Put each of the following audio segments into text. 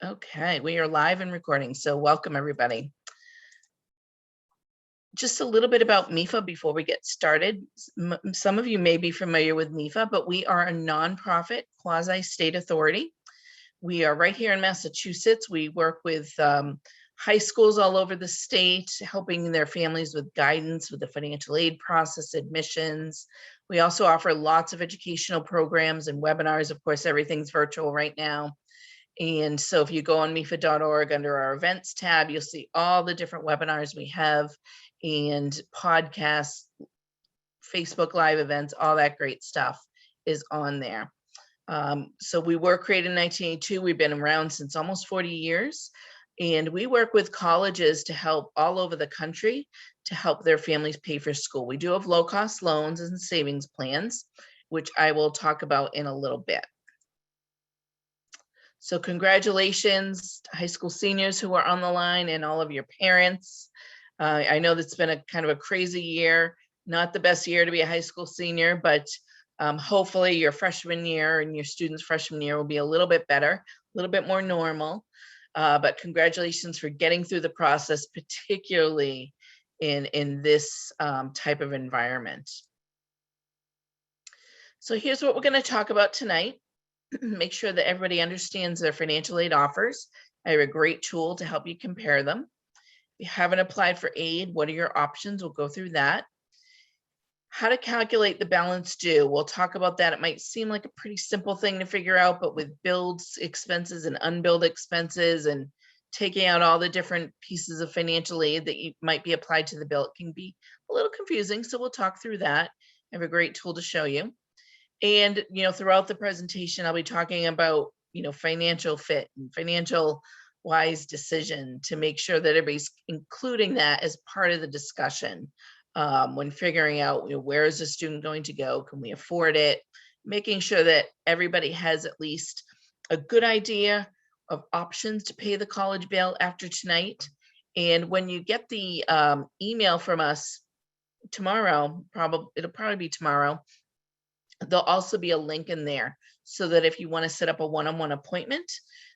Okay, we are live and recording, so welcome everybody. Just a little bit about MEFA before we get started. Some of you may be familiar with MEFA, but we are a nonprofit quasi-state authority. We are right here in Massachusetts. We work with high schools all over the state, helping their families with guidance with the financial aid process, admissions. We also offer lots of educational programs and webinars. Of course, everything's virtual right now. And so if you go on MEFA.org under our events tab, you'll see all the different webinars we have and podcasts, Facebook Live events, all that great stuff is on there. So we were created in 1982. We've been around since almost 40 years. And we work with colleges to help all over the country to help their families pay for school. We do have low-cost loans and savings plans, which I will talk about in a little bit. So congratulations to high school seniors who are on the line and all of your parents. I know that's been a kind of a crazy year, not the best year to be a high school senior, but hopefully your freshman year and your students' freshman year will be a little bit better, a little bit more normal. But congratulations for getting through the process, particularly in this type of environment. So here's what we're going to talk about tonight. Make sure that everybody understands their financial aid offers. I have a great tool to help you compare them. If you haven't applied for aid, what are your options? We'll go through that. How to calculate the balance due. We'll talk about that. It might seem like a pretty simple thing to figure out, but with billed expenses and unbilled expenses and taking out all the different pieces of financial aid that you might be applied to the bill, it can be a little confusing. So we'll talk through that. I have a great tool to show you. And, throughout the presentation, I'll be talking about, financial fit and financial wise decision to make sure that everybody's including that as part of the discussion when figuring out, where is the student going to go? Can we afford it? Making sure that everybody has at least a good idea of options to pay the college bill after tonight. And when you get the email from us tomorrow, it'll probably be tomorrow, there'll also be a link in there so that if you want to set up a one-on-one appointment,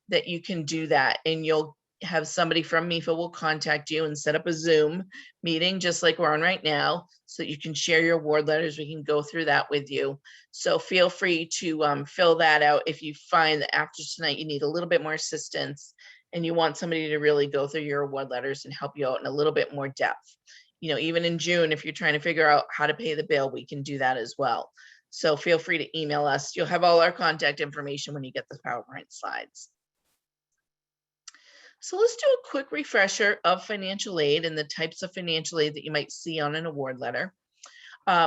that you can do that, and you'll have somebody from MEFA will contact you and set up a Zoom meeting just like we're on right now, so that you can share your award letters. We can go through that with you. So feel free to fill that out if you find that after tonight you need a little bit more assistance and you want somebody to really go through your award letters and help you out in a little bit more depth. Even in June, if you're trying to figure out how to pay the bill, we can do that as well. So feel free to email us. You'll have all our contact information when you get the PowerPoint slides. So let's do a quick refresher of financial aid and the types of financial aid that you might see on an award letter.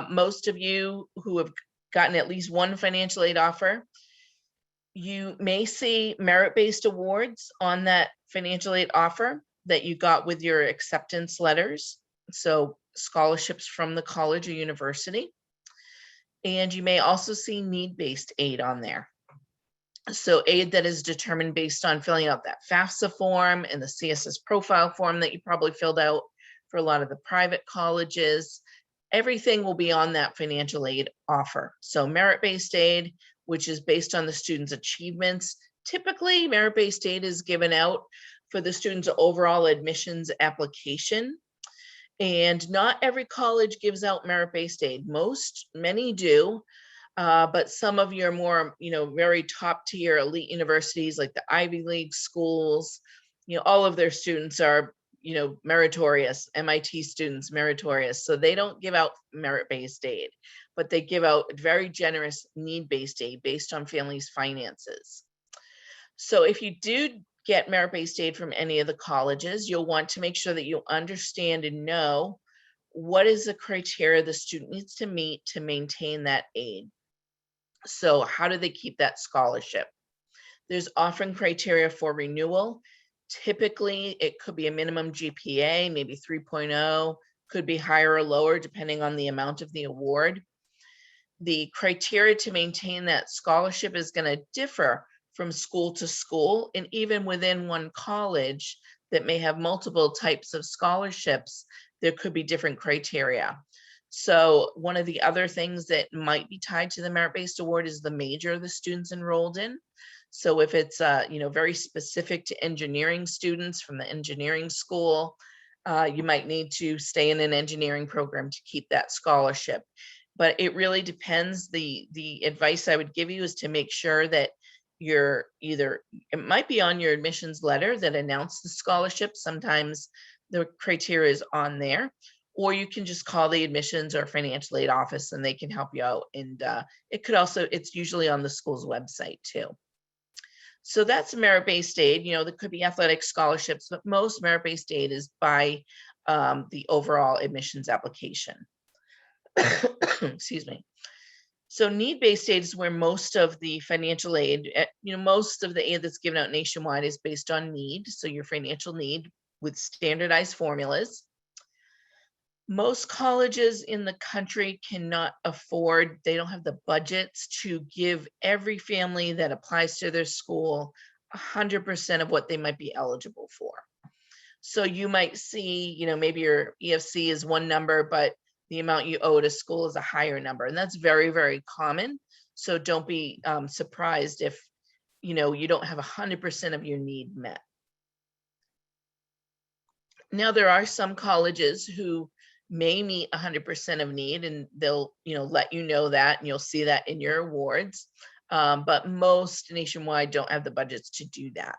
Most of you who have gotten at least one financial aid offer, you may see merit-based awards on that financial aid offer that you got with your acceptance letters. So scholarships from the college or university. And you may also see need-based aid on there. So aid that is determined based on filling out that FAFSA form and the CSS profile form that you probably filled out for a lot of the private colleges. Everything will be on that financial aid offer. So merit-based aid, which is based on the student's achievements. Typically, merit-based aid is given out for the student's overall admissions application. And not every college gives out merit-based aid. Many do, but some of your more, very top tier elite universities like the Ivy League schools, all of their students are, meritorious. MIT students, meritorious. So they don't give out merit-based aid, but they give out very generous need-based aid based on families' finances. So if you do get merit-based aid from any of the colleges, you'll want to make sure that you understand and know what is the criteria the student needs to meet to maintain that aid. So how do they keep that scholarship? There's often criteria for renewal. Typically, it could be a minimum GPA, maybe 3.0, could be higher or lower depending on the amount of the award. The criteria to maintain that scholarship is going to differ from school to school, and even within one college that may have multiple types of scholarships, there could be different criteria. So one of the other things that might be tied to the merit-based award is the major the students enrolled in. So if it's, very specific to engineering students from the engineering school, you might need to stay in an engineering program to keep that scholarship. But it really depends. The advice I would give you is to make sure that you're either, it might be on your admissions letter that announced the scholarship. Sometimes the criteria is on there, or you can just call the admissions or financial aid office and they can help you out. And it could also, it's usually on the school's website too. So that's merit-based aid. There could be athletic scholarships, but most merit-based aid is by the overall admissions application. Excuse me. So need-based aid is where most of the financial aid, most of the aid that's given out nationwide is based on need. So your financial need with standardized formulas. Most colleges in the country cannot afford, they don't have the budgets to give every family that applies to their school 100% of what they might be eligible for. So you might see, maybe your EFC is one number, but the amount you owe to school is a higher number. And that's very, very common. So don't be surprised if, you don't have 100% of your need met. Now, there are some colleges who may meet 100% of need, and they'll, let you know that, and you'll see that in your awards. But most nationwide don't have the budgets to do that.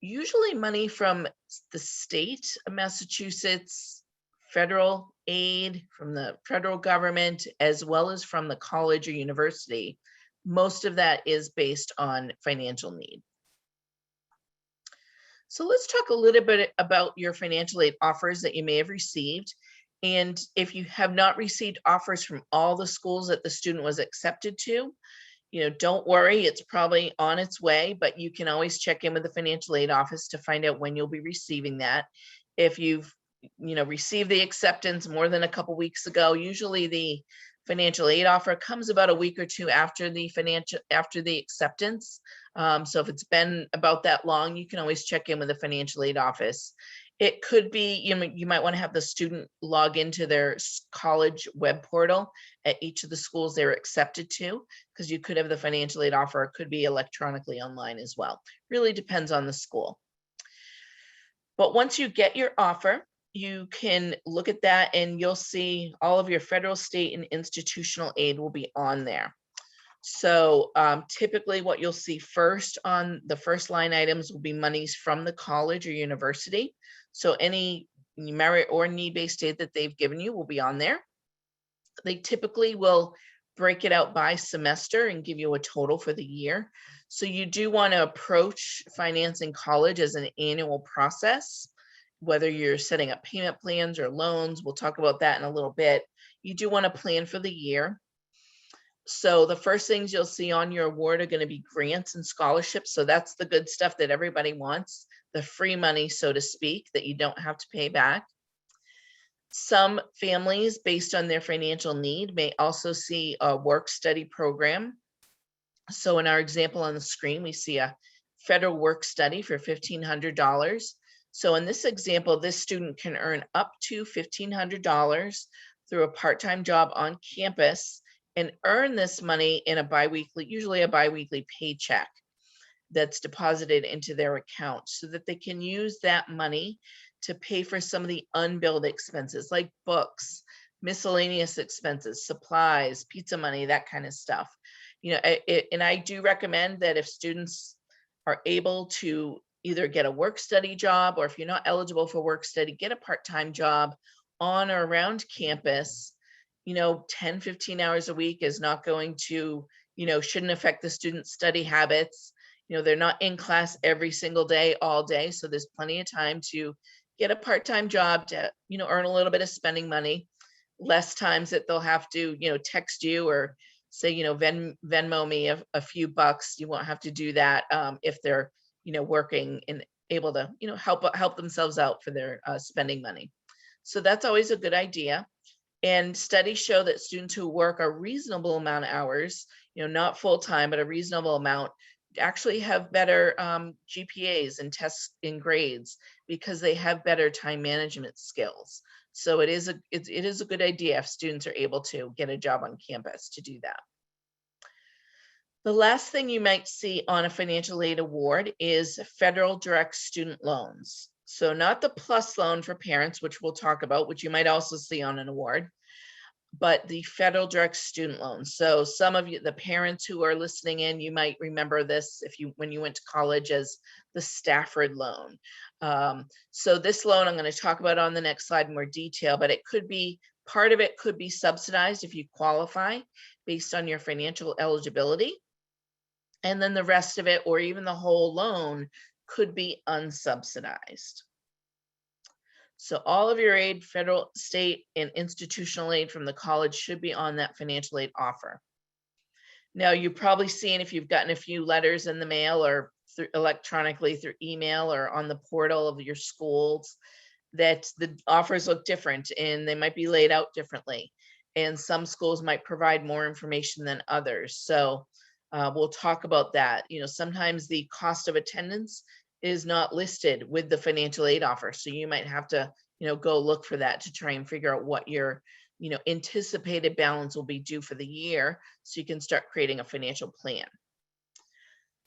Usually money from the state of Massachusetts, federal aid from the federal government, as well as from the college or university, most of that is based on financial need. So let's talk a little bit about your financial aid offers that you may have received. And if you have not received offers from all the schools that the student was accepted to, don't worry, it's probably on its way, but you can always check in with the financial aid office to find out when you'll be receiving that. If you've, received the acceptance more than a couple weeks ago, usually the financial aid offer comes about a week or two after the acceptance. So if it's been about that long, you can always check in with the financial aid office. It could be, you might want to have the student log into their college web portal at each of the schools they're accepted to, because you could have the financial aid offer. It could be electronically online as well. Really depends on the school. But once you get your offer, you can look at that and you'll see all of your federal, state, and institutional aid will be on there. So typically what you'll see first on the first line items will be monies from the college or university. So any merit or need-based aid that they've given you will be on there. They typically will break it out by semester and give you a total for the year. So you do want to approach financing college as an annual process, whether you're setting up payment plans or loans. We'll talk about that in a little bit. You do want to plan for the year. So the first things you'll see on your award are going to be grants and scholarships. So that's the good stuff that everybody wants, the free money, so to speak, that you don't have to pay back. Some families, based on their financial need, may also see a work-study program. So in our example on the screen, we see a federal work-study for $1,500. So in this example, this student can earn up to $1,500 through a part-time job on campus and earn this money in a biweekly, usually a biweekly paycheck that's deposited into their account, so that they can use that money to pay for some of the unbilled expenses like books, miscellaneous expenses, supplies, pizza money, that kind of stuff. And I do recommend that if students are able to either get a work study job, or if you're not eligible for work study, get a part-time job on or around campus. 10, 15 hours a week is not going to, shouldn't affect the student's study habits. They're not in class every single day, all day. So there's plenty of time to get a part-time job to, earn a little bit of spending money. Less times that they'll have to, text you or say, Venmo me a few bucks. You won't have to do that if they're, working and able to, help themselves out for their spending money. So that's always a good idea. And studies show that students who work a reasonable amount of hours, not full-time, but a reasonable amount, actually have better GPAs and tests and grades because they have better time management skills. So it is a good idea if students are able to get a job on campus to do that. The last thing you might see on a financial aid award is federal direct student loans. So not the plus loan for parents, which we'll talk about, which you might also see on an award, but the federal direct student loans. So some of you, the parents who are listening in, you might remember this when you went to college as the Stafford loan. So this loan I'm going to talk about on the next slide in more detail, but it could be, part of it could be subsidized if you qualify based on your financial eligibility. And then the rest of it, or even the whole loan, could be unsubsidized. So all of your aid, federal, state, and institutional aid from the college should be on that financial aid offer. Now, you've probably seen, if you've gotten a few letters in the mail or electronically through email or on the portal of your schools, that the offers look different and they might be laid out differently. And some schools might provide more information than others. So we'll talk about that. Sometimes the cost of attendance is not listed with the financial aid offer. So you might have to, go look for that to try and figure out what your, anticipated balance will be due for the year, so you can start creating a financial plan.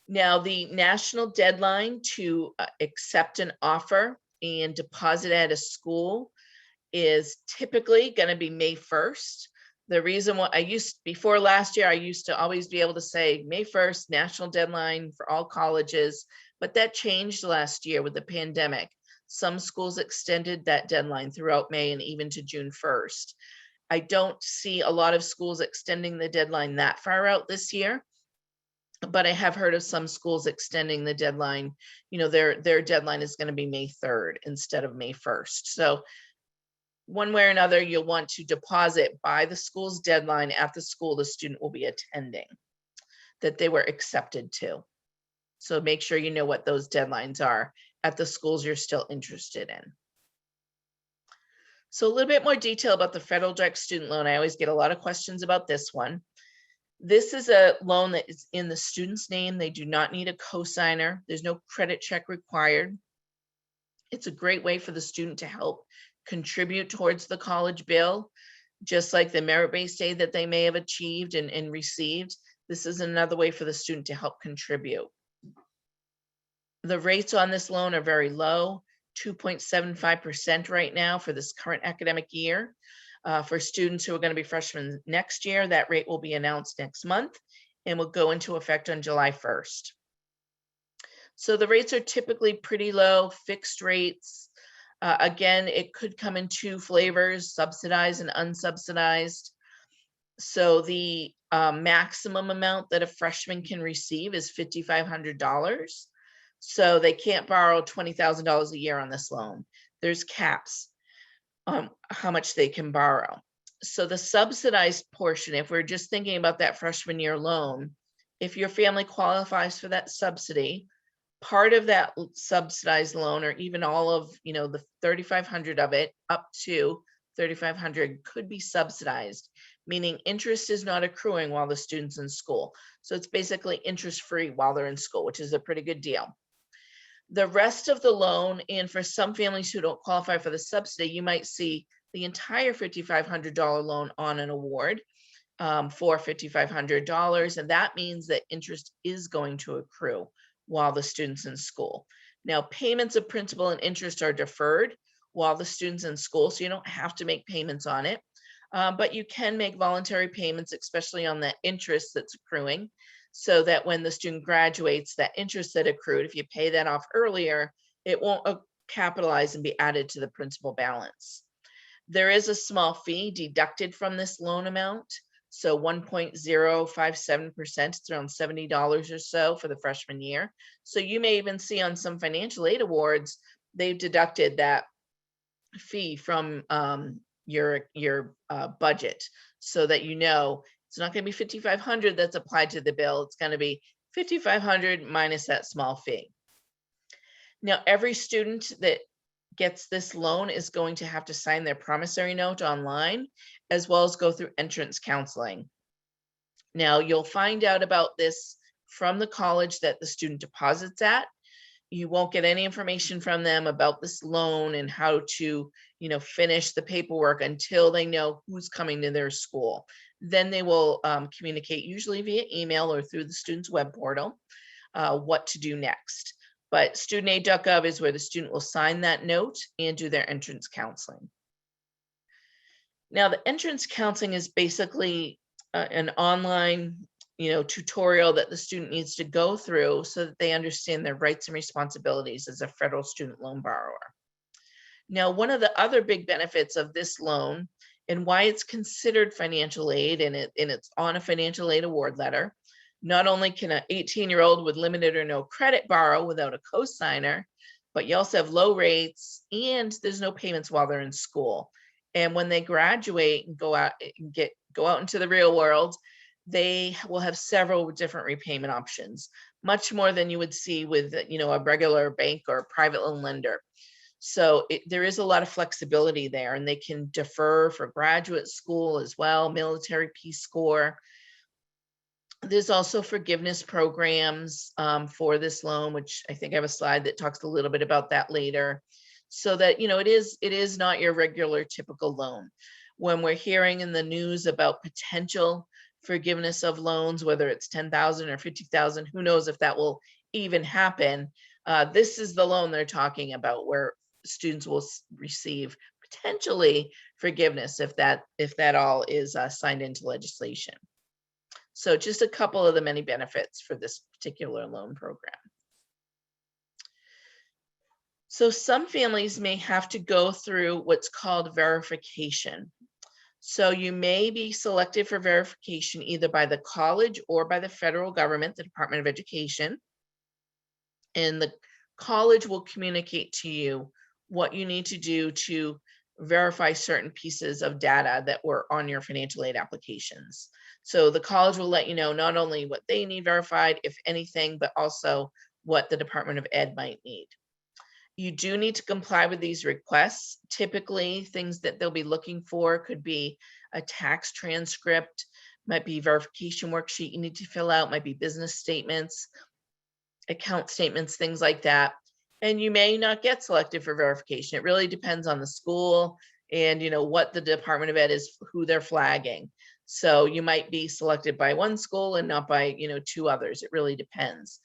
Now, the national deadline to accept an offer and deposit at a school is typically going to be May 1st. The reason why before last year, I used to always be able to say May 1st, national deadline for all colleges, but that changed last year with the pandemic. Some schools extended that deadline throughout May and even to June 1st. I don't see a lot of schools extending the deadline that far out this year, but I have heard of some schools extending the deadline. Their deadline is going to be May 3rd instead of May 1st. So one way or another, you'll want to deposit by the school's deadline at the school the student will be attending, that they were accepted to. So make sure you know what those deadlines are at the schools you're still interested in. So a little bit more detail about the federal direct student loan. I always get a lot of questions about this one. This is a loan that is in the student's name. They do not need a cosigner. There's no credit check required. It's a great way for the student to help contribute towards the college bill, just like the merit-based aid that they may have achieved and received. This is another way for the student to help contribute. The rates on this loan are very low, 2.75% right now for this current academic year. For students who are going to be freshmen next year, that rate will be announced next month and will go into effect on July 1st. So the rates are typically pretty low, fixed rates. Again, it could come in two flavors, subsidized and unsubsidized. So the maximum amount that a freshman can receive is $5,500. So they can't borrow $20,000 a year on this loan. There's caps on how much they can borrow. So the subsidized portion, if we're just thinking about that freshman year loan, if your family qualifies for that subsidy, part of that subsidized loan, or even all of, the $3,500 of it, up to $3,500 could be subsidized, meaning interest is not accruing while the student's in school. So it's basically interest-free while they're in school, which is a pretty good deal. The rest of the loan, and for some families who don't qualify for the subsidy, you might see the entire $5,500 loan on an award for $5,500. And that means that interest is going to accrue while the student's in school. Now, payments of principal and interest are deferred while the student's in school, so you don't have to make payments on it. But you can make voluntary payments, especially on that interest that's accruing, so that when the student graduates, that interest that accrued, if you pay that off earlier, it won't capitalize and be added to the principal balance. There is a small fee deducted from this loan amount. So 1.057%, it's around $70 or so for the freshman year. So you may even see on some financial aid awards, they've deducted that fee from your budget, so that it's not going to be $5,500 that's applied to the bill. It's going to be $5,500 minus that small fee. Now, every student that gets this loan is going to have to sign their promissory note online, as well as go through entrance counseling. Now, you'll find out about this from the college that the student deposits at. You won't get any information from them about this loan and how to, finish the paperwork until they know who's coming to their school. Then they will communicate, usually via email or through the student's web portal, what to do next. But studentaid.gov is where the student will sign that note and do their entrance counseling. Now, the entrance counseling is basically an online, tutorial that the student needs to go through so that they understand their rights and responsibilities as a federal student loan borrower. Now, one of the other big benefits of this loan and why it's considered financial aid and it's on a financial aid award letter, not only can an 18-year-old with limited or no credit borrow without a cosigner, but you also have low rates and there's no payments while they're in school. And when they graduate and go out into the real world, they will have several different repayment options, much more than you would see with, a regular bank or private loan lender. So there is a lot of flexibility there, and they can defer for graduate school as well, military, Peace Corps. There's also forgiveness programs for this loan, which I think I have a slide that talks a little bit about that later. So that, it is not your regular typical loan. When we're hearing in the news about potential forgiveness of loans, whether it's 10,000 or 50,000, who knows if that will even happen. This is the loan they're talking about where students will receive potentially forgiveness if that all is signed into legislation. So just a couple of the many benefits for this particular loan program. So some families may have to go through what's called verification. So you may be selected for verification either by the college or by the federal government, the Department of Education. And the college will communicate to you what you need to do to verify certain pieces of data that were on your financial aid applications. So the college will let you know not only what they need verified, if anything, but also what the Department of Ed might need. You do need to comply with these requests. Typically, things that they'll be looking for could be a tax transcript, might be verification worksheet you need to fill out, might be business statements, account statements, things like that. And you may not get selected for verification. It really depends on the school and what the Department of Ed is, who they're flagging. So you might be selected by one school and not by 2 others. It really depends.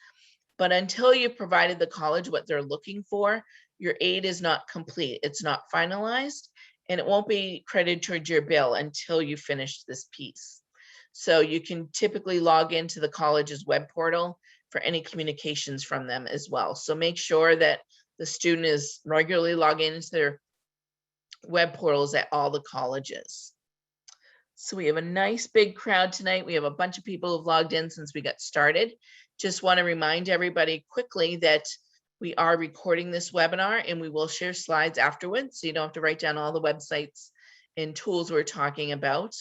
But until you've provided the college what they're looking for, your aid is not complete. It's not finalized, and it won't be credited towards your bill until you finish this piece. So you can typically log into the college's web portal for any communications from them as well. So make sure that the student is regularly logging into their web portals at all the colleges. So we have a nice big crowd tonight. We have a bunch of people who've logged in since we got started. Just want to remind everybody quickly that we are recording this webinar and we will share slides afterwards. So you don't have to write down all the websites and tools we're talking about.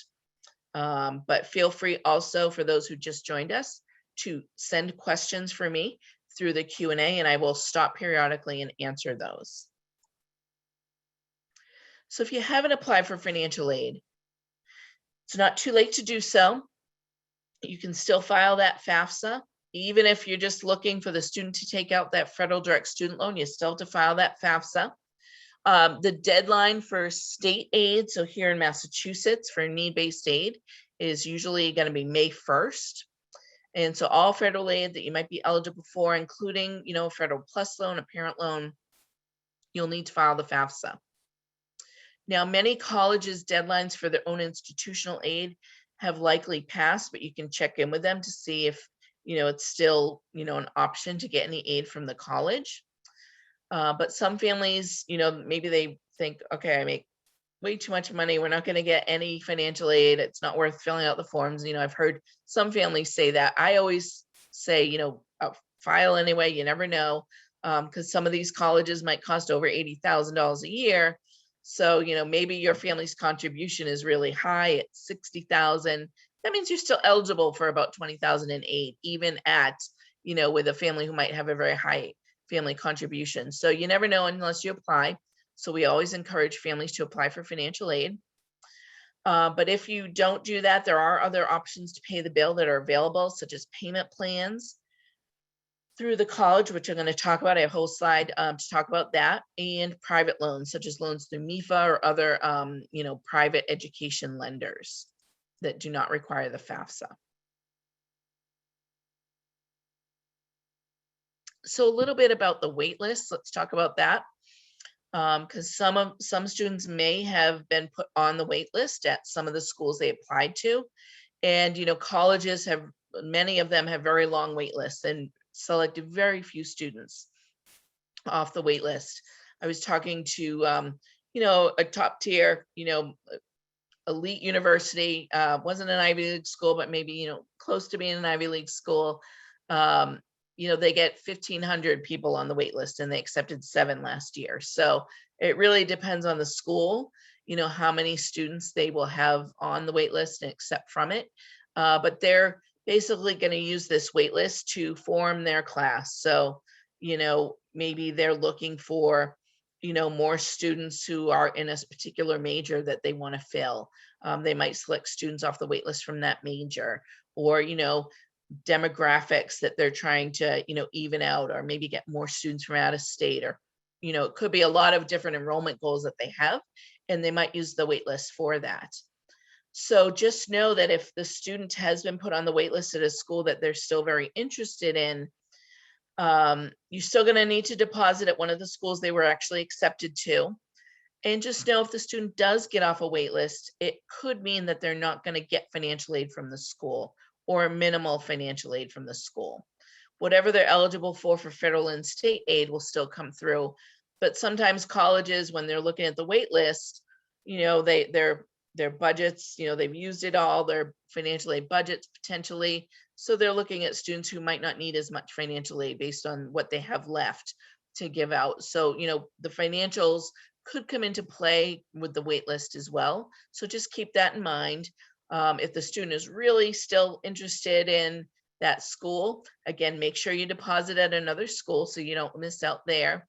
But feel free also, for those who just joined us, to send questions for me through the Q&A, and I will stop periodically and answer those. So if you haven't applied for financial aid, it's not too late to do so. You can still file that FAFSA. Even if you're just looking for the student to take out that federal direct student loan, you still have to file that FAFSA. The deadline for state aid, so here in Massachusetts for need-based aid, is usually going to be May 1st. And so all federal aid that you might be eligible for, including, a federal plus loan, a parent loan, you'll need to file the FAFSA. Now, many colleges' deadlines for their own institutional aid have likely passed, but you can check in with them to see if, it's still, an option to get any aid from the college. But some families, maybe they think, okay, I make way too much money. We're not going to get any financial aid. It's not worth filling out the forms. I've heard some families say that. I always say, file anyway. You never know, because some of these colleges might cost over $80,000 a year. So, maybe your family's contribution is really high at $60,000. That means you're still eligible for about $20,000 in aid, even at, with a family who might have a very high family contribution. So you never know unless you apply. So we always encourage families to apply for financial aid. But if you don't do that, there are other options to pay the bill that are available, such as payment plans through the college, which I'm going to talk about. I have a whole slide to talk about that, and private loans, such as loans through MEFA or other, private education lenders. that do not require the FAFSA. So a little bit about the wait list. Let's talk about that. Because some students may have been put on the wait list at some of the schools they applied to. And, colleges have, many of them have very long wait lists and selected very few students off the wait list. I was talking to, a top tier, elite university, wasn't an Ivy League school, but maybe, close to being an Ivy League school. They get 1,500 people on the wait list and they accepted 7 last year. So it really depends on the school, how many students they will have on the wait list and accept from it. But they're basically going to use this wait list to form their class. So, maybe they're looking for, more students who are in a particular major that they want to fill. They might select students off the wait list from that major, or, demographics that they're trying to, even out, or maybe get more students from out of state, or, it could be a lot of different enrollment goals that they have, and they might use the wait list for that. So just know that if the student has been put on the wait list at a school that they're still very interested in, you're still going to need to deposit at one of the schools they were actually accepted to. And just know if the student does get off a wait list, it could mean that they're not going to get financial aid from the school, or minimal financial aid from the school. Whatever they're eligible for federal and state aid will still come through. But sometimes colleges, when they're looking at the wait list, their budgets, they've used it all, their financial aid budgets potentially. So they're looking at students who might not need as much financial aid based on what they have left to give out. So, the financials could come into play with the wait list as well. So just keep that in mind. If the student is really still interested in that school, again, make sure you deposit at another school so you don't miss out there.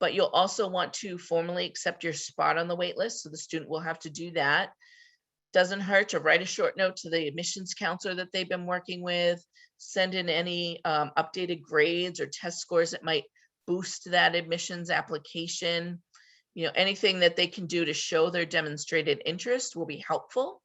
But you'll also want to formally accept your spot on the wait list. So the student will have to do that. Doesn't hurt to write a short note to the admissions counselor that they've been working with, send in any updated grades or test scores that might boost that admissions application. Anything that they can do to show their demonstrated interest will be helpful.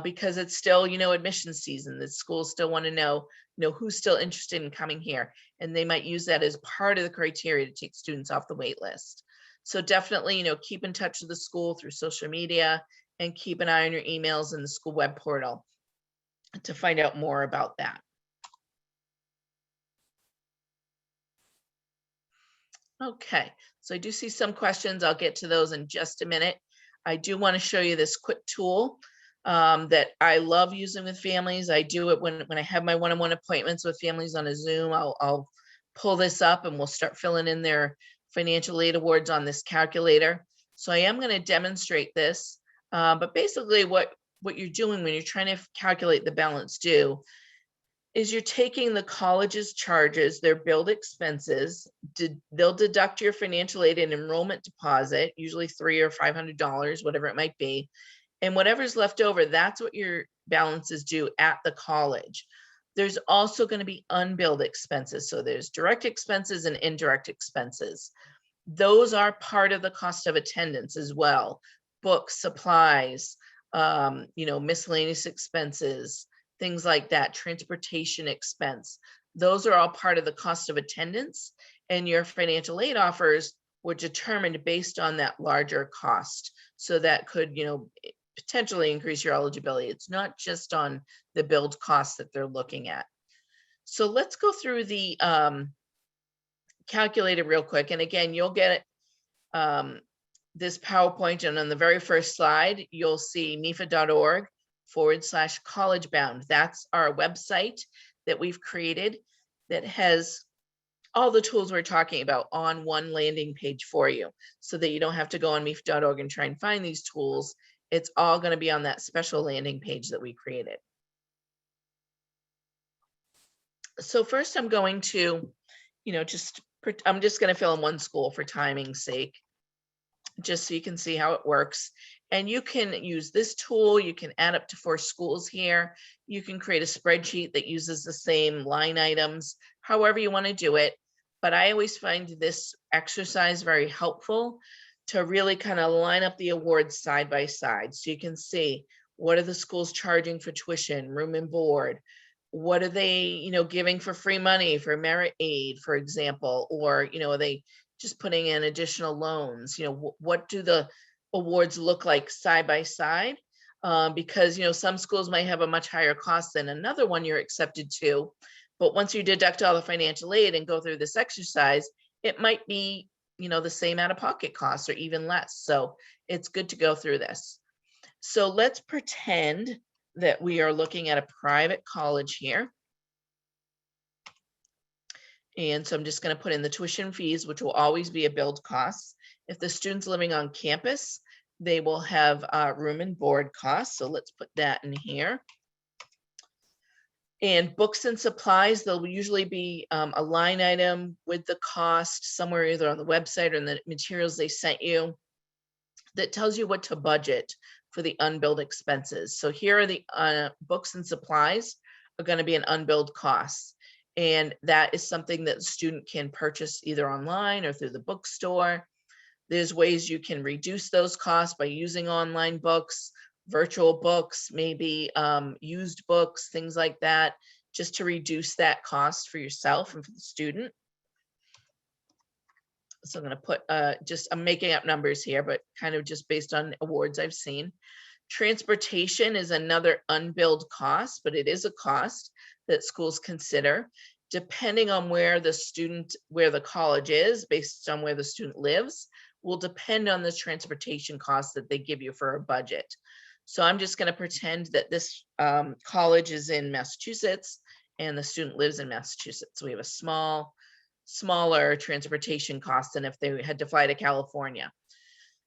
Because it's still, admissions season. The schools still want to know, who's still interested in coming here. And they might use that as part of the criteria to take students off the wait list. So definitely, keep in touch with the school through social media, and keep an eye on your emails in the school web portal to find out more about that. Okay, so I do see some questions. I'll get to those in just a minute. I do want to show you this quick tool that I love using with families. I do it when I have my one-on-one appointments with families on a Zoom. I'll pull this up and we'll start filling in their financial aid awards on this calculator. So I am going to demonstrate this, but basically what you're doing when you're trying to calculate the balance due is you're taking the college's charges, their billed expenses, they'll deduct your financial aid and enrollment deposit, usually $300 or $500, whatever it might be. And whatever's left over, that's what your balance is due at the college. There's also going to be unbilled expenses. So there's direct expenses and indirect expenses. Those are part of the cost of attendance as well. Books, supplies, miscellaneous expenses, things like that, transportation expense. Those are all part of the cost of attendance, and your financial aid offers were determined based on that larger cost. So that could, potentially increase your eligibility. It's not just on the billed costs that they're looking at. So let's go through the calculator real quick. And again, you'll get this PowerPoint, and on the very first slide, you'll see MEFA.org/college bound. That's our website that we've created that has all the tools we're talking about on one landing page for you, so that you don't have to go on MEFA.org and try and find these tools. It's all going to be on that special landing page that we created. So first I'm going to, I'm just going to fill in one school for timing's sake, just so you can see how it works. And you can use this tool. You can add up to 4 schools here. You can create a spreadsheet that uses the same line items, however you want to do it. But I always find this exercise very helpful to really kind of line up the awards side by side. So you can see What are the schools charging for tuition, room and board? What are they, giving for free money for merit aid, for example? Or, are they just putting in additional loans? What do the awards look like side by side? Because, some schools might have a much higher cost than another one you're accepted to. But once you deduct all the financial aid and go through this exercise, it might be, the same out-of-pocket costs or even less. So it's good to go through this. So let's pretend that we are looking at a private college here. And so I'm just going to put in the tuition fees, which will always be a billed cost. If the student's living on campus, they will have room and board costs. So let's put that in here. And books and supplies, there'll usually be a line item with the cost somewhere either on the website or in the materials they sent you that tells you what to budget for the unbilled expenses. So here are the books and supplies are going to be an unbilled cost. And that is something that the student can purchase either online or through the bookstore. There's ways you can reduce those costs by using online books, virtual books, maybe used books, things like that, just to reduce that cost for yourself and for the student. So I'm going to put I'm making up numbers here, but kind of just based on awards I've seen. Transportation is another unbilled cost, but it is a cost that schools consider. Depending on where the college is, based on where the student lives, will depend on the transportation costs that they give you for a budget. So I'm just going to pretend that this college is in Massachusetts and the student lives in Massachusetts. So we have a smaller transportation cost than if they had to fly to California.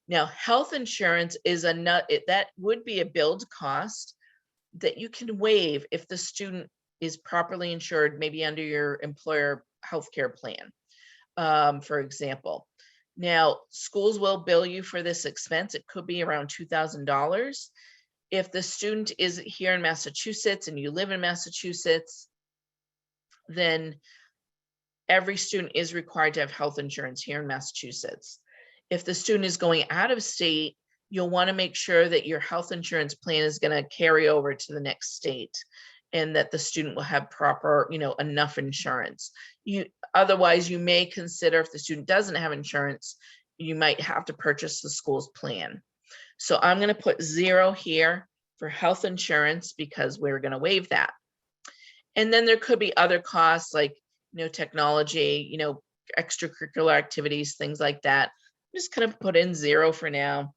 Now, health insurance is that would be a billed cost that you can waive if the student is properly insured, maybe under your employer healthcare plan, for example. Now, schools will bill you for this expense. It could be around $2,000. If the student is here in Massachusetts and you live in Massachusetts, then every student is required to have health insurance here in Massachusetts. If the student is going out of state, you'll want to make sure that your health insurance plan is going to carry over to the next state and that the student will have proper, enough insurance. Otherwise, you may consider, if the student doesn't have insurance, you might have to purchase the school's plan. So I'm going to put 0 here for health insurance because we're going to waive that. And then there could be other costs like, technology, extracurricular activities, things like that. I'm just going to put in 0 for now,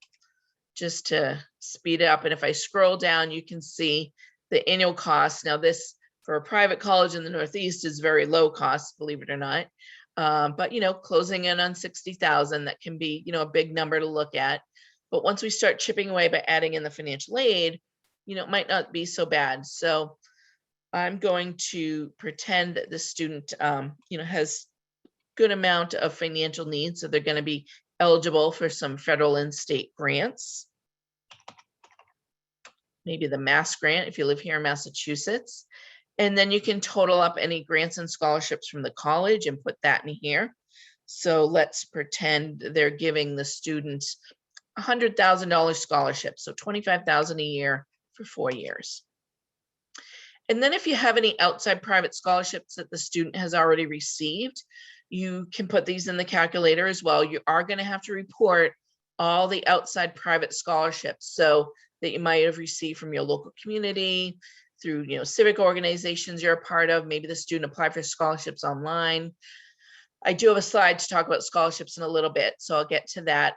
just to speed it up. And if I scroll down, you can see the annual cost. Now this, for a private college in the Northeast, is very low cost, believe it or not. But, closing in on 60,000, that can be, a big number to look at. But once we start chipping away by adding in the financial aid, it might not be so bad. So I'm going to pretend that the student, has good amount of financial needs. So they're going to be eligible for some federal and state grants. Maybe the Mass grant if you live here in Massachusetts. And then you can total up any grants and scholarships from the college and put that in here. So let's pretend they're giving the students $100,000 scholarship. So $25,000 a year for 4 years. And then if you have any outside private scholarships that the student has already received, you can put these in the calculator as well. You are going to have to report all the outside private scholarships so that you might have received from your local community, through civic organizations you're a part of. Maybe the student applied for scholarships online. I do have a slide to talk about scholarships in a little bit, so I'll get to that.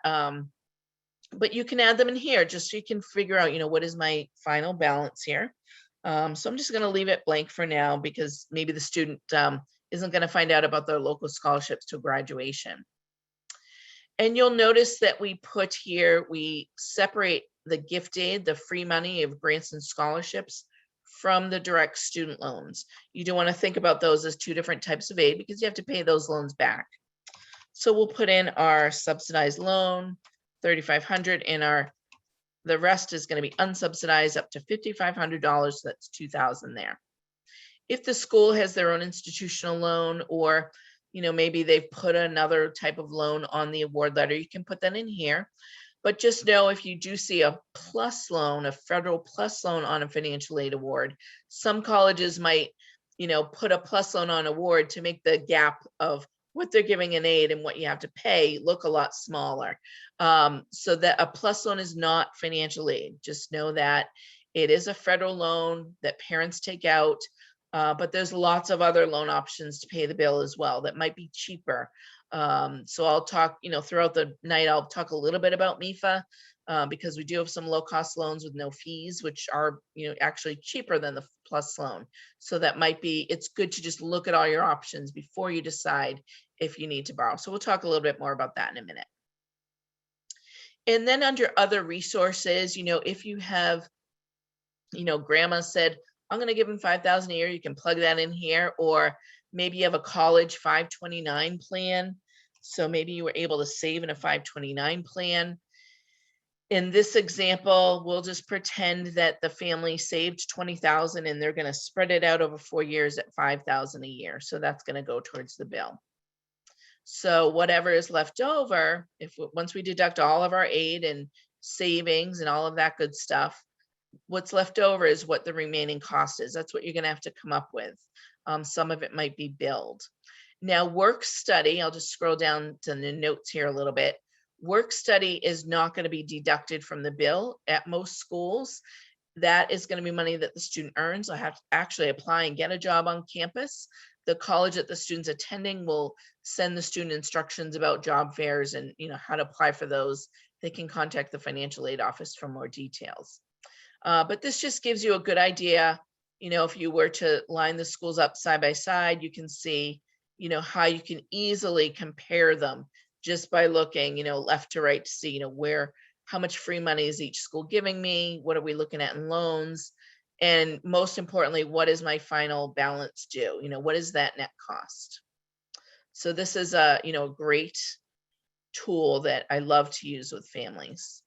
But you can add them in here just so you can figure out, what is my final balance here. So I'm just going to leave it blank for now because maybe the student isn't going to find out about their local scholarships till graduation. And you'll notice that we put here, we separate the gift aid, the free money of grants and scholarships, from the direct student loans. You do want to think about those as 2 different types of aid because you have to pay those loans back. So we'll put in our subsidized loan, $3,500, and the rest is going to be unsubsidized up to $5,500. So that's $2,000 there. If the school has their own institutional loan, or maybe they've put another type of loan on the award letter, you can put that in here. But just know if you do see a plus loan, a federal plus loan on a financial aid award, some colleges might, put a plus loan on award to make the gap of what they're giving in aid and what you have to pay look a lot smaller. So that a plus loan is not financial aid. Just know that it is a federal loan that parents take out, but there's lots of other loan options to pay the bill as well that might be cheaper. So I'll talk, throughout the night, I'll talk a little bit about MEFA, because we do have some low cost loans with no fees, which are, actually cheaper than the plus loan. So that might be, it's good to just look at all your options before you decide if you need to borrow. So we'll talk a little bit more about that in a minute. And then under other resources, if you have, grandma said, I'm going to give them $5,000 a year, you can plug that in here, or maybe you have a college 529 plan. So maybe you were able to save in a 529 plan. In this example, we'll just pretend that the family saved 20,000 and they're going to spread it out over 4 years at 5,000 a year. So that's going to go towards the bill. So whatever is left over, once we deduct all of our aid and savings and all of that good stuff, what's left over is what the remaining cost is. That's what you're going to have to come up with. Some of it might be billed. Now, work study, I'll just scroll down to the notes here a little bit. Work study is not going to be deducted from the bill at most schools. That is going to be money that the student earns. I have to actually apply and get a job on campus. The college that the student's attending will send the student instructions about job fairs and how to apply for those. They can contact the financial aid office for more details. But this just gives you a good idea. If you were to line the schools up side by side, you can see, how you can easily compare them just by looking, left to right to see, how much free money is each school giving me? What are we looking at in loans? And most importantly, what is my final balance due? What is that net cost? So this is a, great tool that I love to use with families.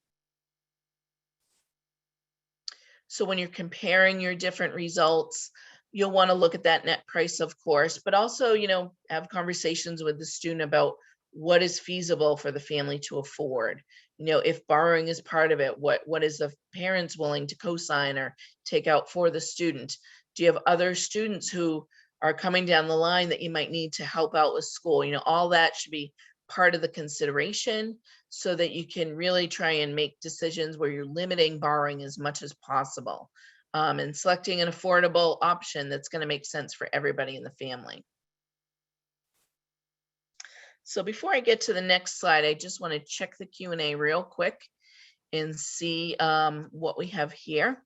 So when you're comparing your different results, you'll want to look at that net price, of course, but also, have conversations with the student about what is feasible for the family to afford. If borrowing is part of it, what is the parents willing to co-sign or take out for the student? Do you have other students who are coming down the line that you might need to help out with school? All that should be part of the consideration so that you can really try and make decisions where you're limiting borrowing as much as possible, and selecting an affordable option that's going to make sense for everybody in the family. So before I get to the next slide, I just want to check the Q&A real quick and see what we have here.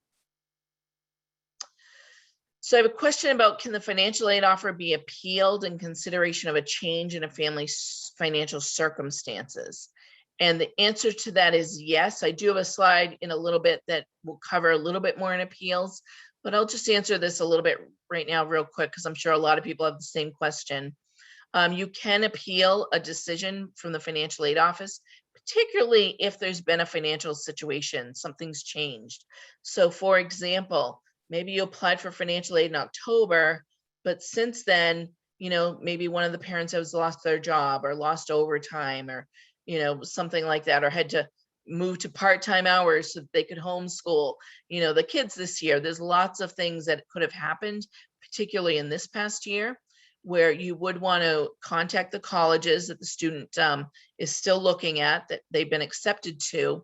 So I have a question about, can the financial aid offer be appealed in consideration of a change in a family's financial circumstances? And the answer to that is yes. I do have a slide in a little bit that will cover a little bit more in appeals, but I'll just answer this a little bit right now real quick because I'm sure a lot of people have the same question. You can appeal a decision from the financial aid office, particularly if there's been a financial situation, something's changed. So for example, maybe you applied for financial aid in October, but since then, maybe one of the parents has lost their job or lost overtime or, something like that, or had to move to part-time hours so that they could homeschool, the kids this year. There's lots of things that could have happened, particularly in this past year, where you would want to contact the colleges that the student is still looking at, that they've been accepted to,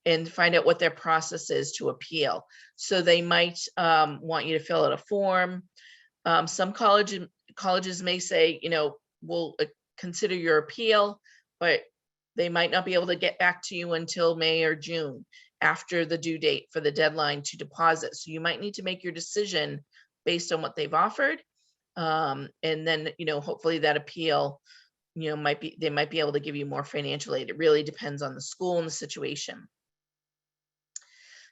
and find out what their process is to appeal. So they might want you to fill out a form. Some colleges may say, we'll consider your appeal, but they might not be able to get back to you until May or June after the due date for the deadline to deposit. So you might need to make your decision based on what they've offered. And then, hopefully that appeal, they might be able to give you more financial aid. It really depends on the school and the situation.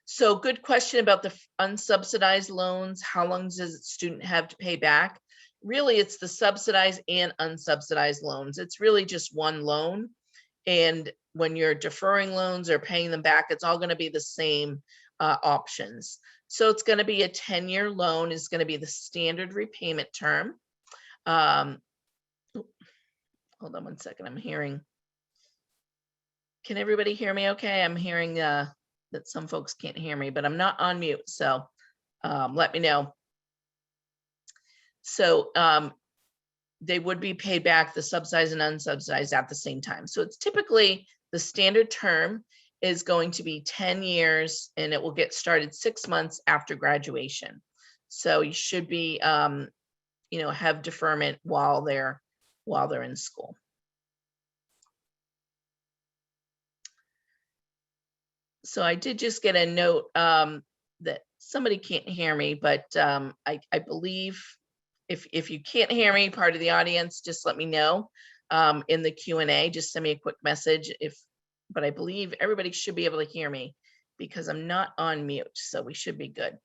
So good question about the unsubsidized loans. How long does a student have to pay back? Really, it's the subsidized and unsubsidized loans. It's really just one loan. And when you're deferring loans or paying them back, it's all going to be the same options. So it's going to be a 10-year loan is going to be the standard repayment term. Hold on one second. I'm hearing Can everybody hear me okay? I'm hearing that some folks can't hear me, but I'm not on mute, so let me know. So they would be paid back, the subsidized and unsubsidized, at the same time. So it's typically the standard term is going to be 10 years, and it will get started 6 months after graduation. So you should be, have deferment while they're in school. So I did just get a note that somebody can't hear me, but I believe if you can't hear me, part of the audience, just let me know in the Q&A. Just send me a quick message. But I believe everybody should be able to hear me because I'm not on mute, so we should be good.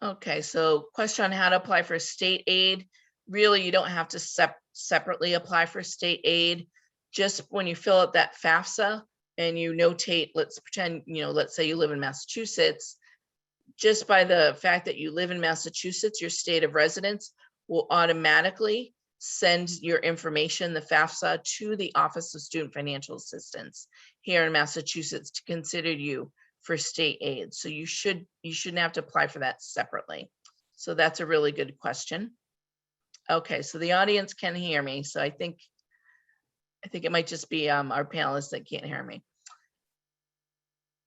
Okay, so question on how to apply for state aid. Really, you don't have to separately apply for state aid. Just when you fill out that FAFSA and you notate, let's pretend, let's say you live in Massachusetts, just by the fact that you live in Massachusetts, your state of residence will automatically send your information, the FAFSA, to the Office of Student Financial Assistance here in Massachusetts to consider you for state aid. So you shouldn't have to apply for that separately. So that's a really good question. Okay, so the audience can hear me. So I think it might just be our panelists that can't hear me.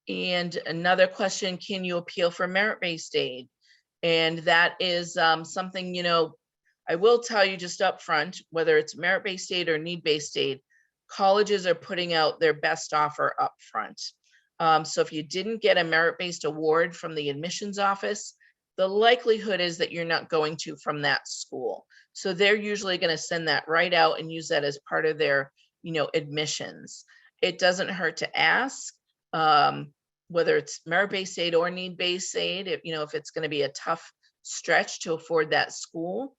And another question, can you appeal for merit-based aid? And that is something, I will tell you just up front, whether it's merit-based aid or need-based aid, colleges are putting out their best offer up front. So if you didn't get a merit-based award from the admissions office, the likelihood is that you're not going to from that school. So they're usually going to send that right out and use that as part of their, admissions. It doesn't hurt to ask whether it's merit-based aid or need-based aid, if it's going to be a tough stretch to afford that school.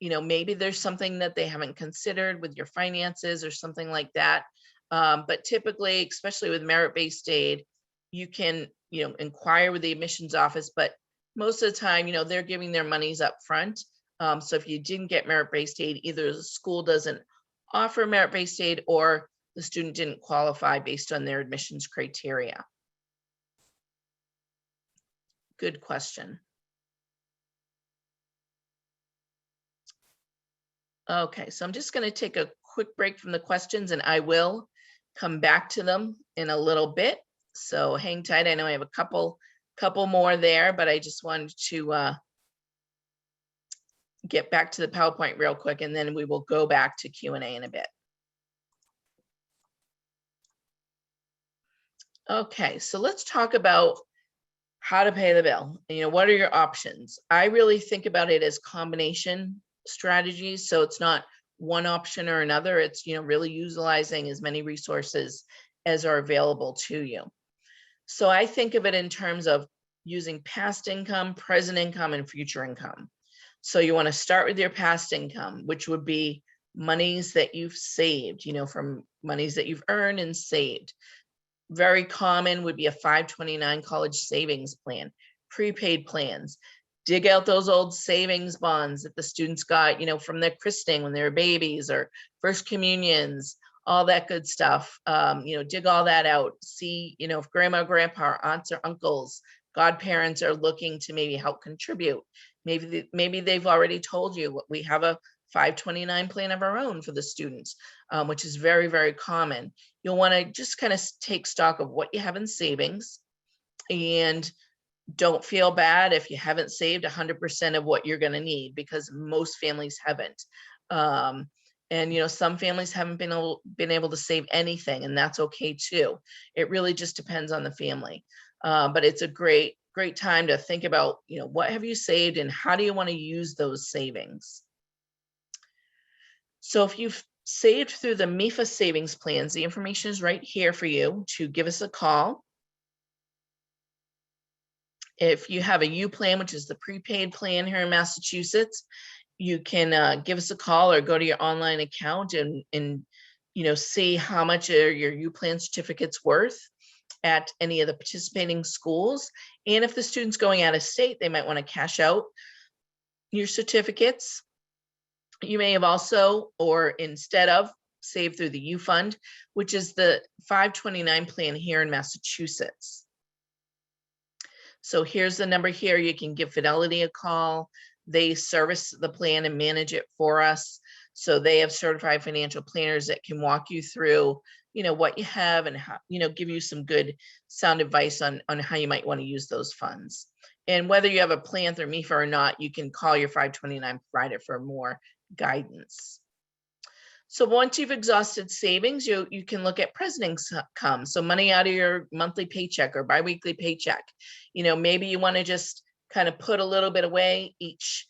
Maybe there's something that they haven't considered with your finances or something like that. But typically, especially with merit-based aid, you can, inquire with the admissions office, but most of the time, they're giving their monies up front. So if you didn't get merit-based aid, either the school doesn't offer merit-based aid or the student didn't qualify based on their admissions criteria. Good question. Okay, so I'm just going to take a quick break from the questions and I will come back to them in a little bit. So hang tight. I know I have a couple more there, but I just wanted to get back to the PowerPoint real quick, and then we will go back to Q&A in a bit. Okay, so let's talk about how to pay the bill. What are your options? I really think about it as combination strategies. So it's not one option or another. It's, really utilizing as many resources as are available to you. So I think of it in terms of using past income, present income, and future income. So you want to start with your past income, which would be monies that you've saved, from monies that you've earned and saved. Very common would be a 529 college savings plan, prepaid plans. Dig out those old savings bonds that the students got, from their christening when they were babies or first communions, all that good stuff. Dig all that out. See, if grandma, grandpa, aunts or uncles, godparents are looking to maybe help contribute. Maybe they've already told you we have a 529 plan of our own for the students, which is very, very common. You'll want to just kind of take stock of what you have in savings, and don't feel bad if you haven't saved 100% of what you're going to need, because most families haven't. And some families haven't been able to save anything, and that's okay too. It really just depends on the family. But it's a great time to think about, what have you saved and how do you want to use those savings? So if you've saved through the MEFA savings plans, the information is right here for you to give us a call. If you have a U plan, which is the prepaid plan here in Massachusetts, you can give us a call or go to your online account and see how much are your U plan certificates worth at any of the participating schools. And if the student's going out of state, they might want to cash out your certificates. You may have also, or instead of, saved through the U Fund, which is the 529 plan here in Massachusetts. So here's the number here. You can give Fidelity a call. They service the plan and manage it for us. So they have certified financial planners that can walk you through, what you have and how, give you some good sound advice on how you might want to use those funds. And whether you have a plan through MEFA or not, you can call your 529 provider for more guidance. So once you've exhausted savings, you can look at present income. So money out of your monthly paycheck or biweekly paycheck. Maybe you want to just kind of put a little bit away each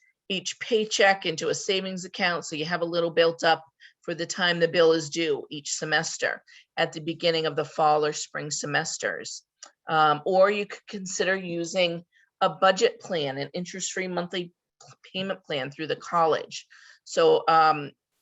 paycheck into a savings account, so you have a little built up for the time the bill is due each semester at the beginning of the fall or spring semesters. Or you could consider using a budget plan, an interest-free monthly payment plan through the college. So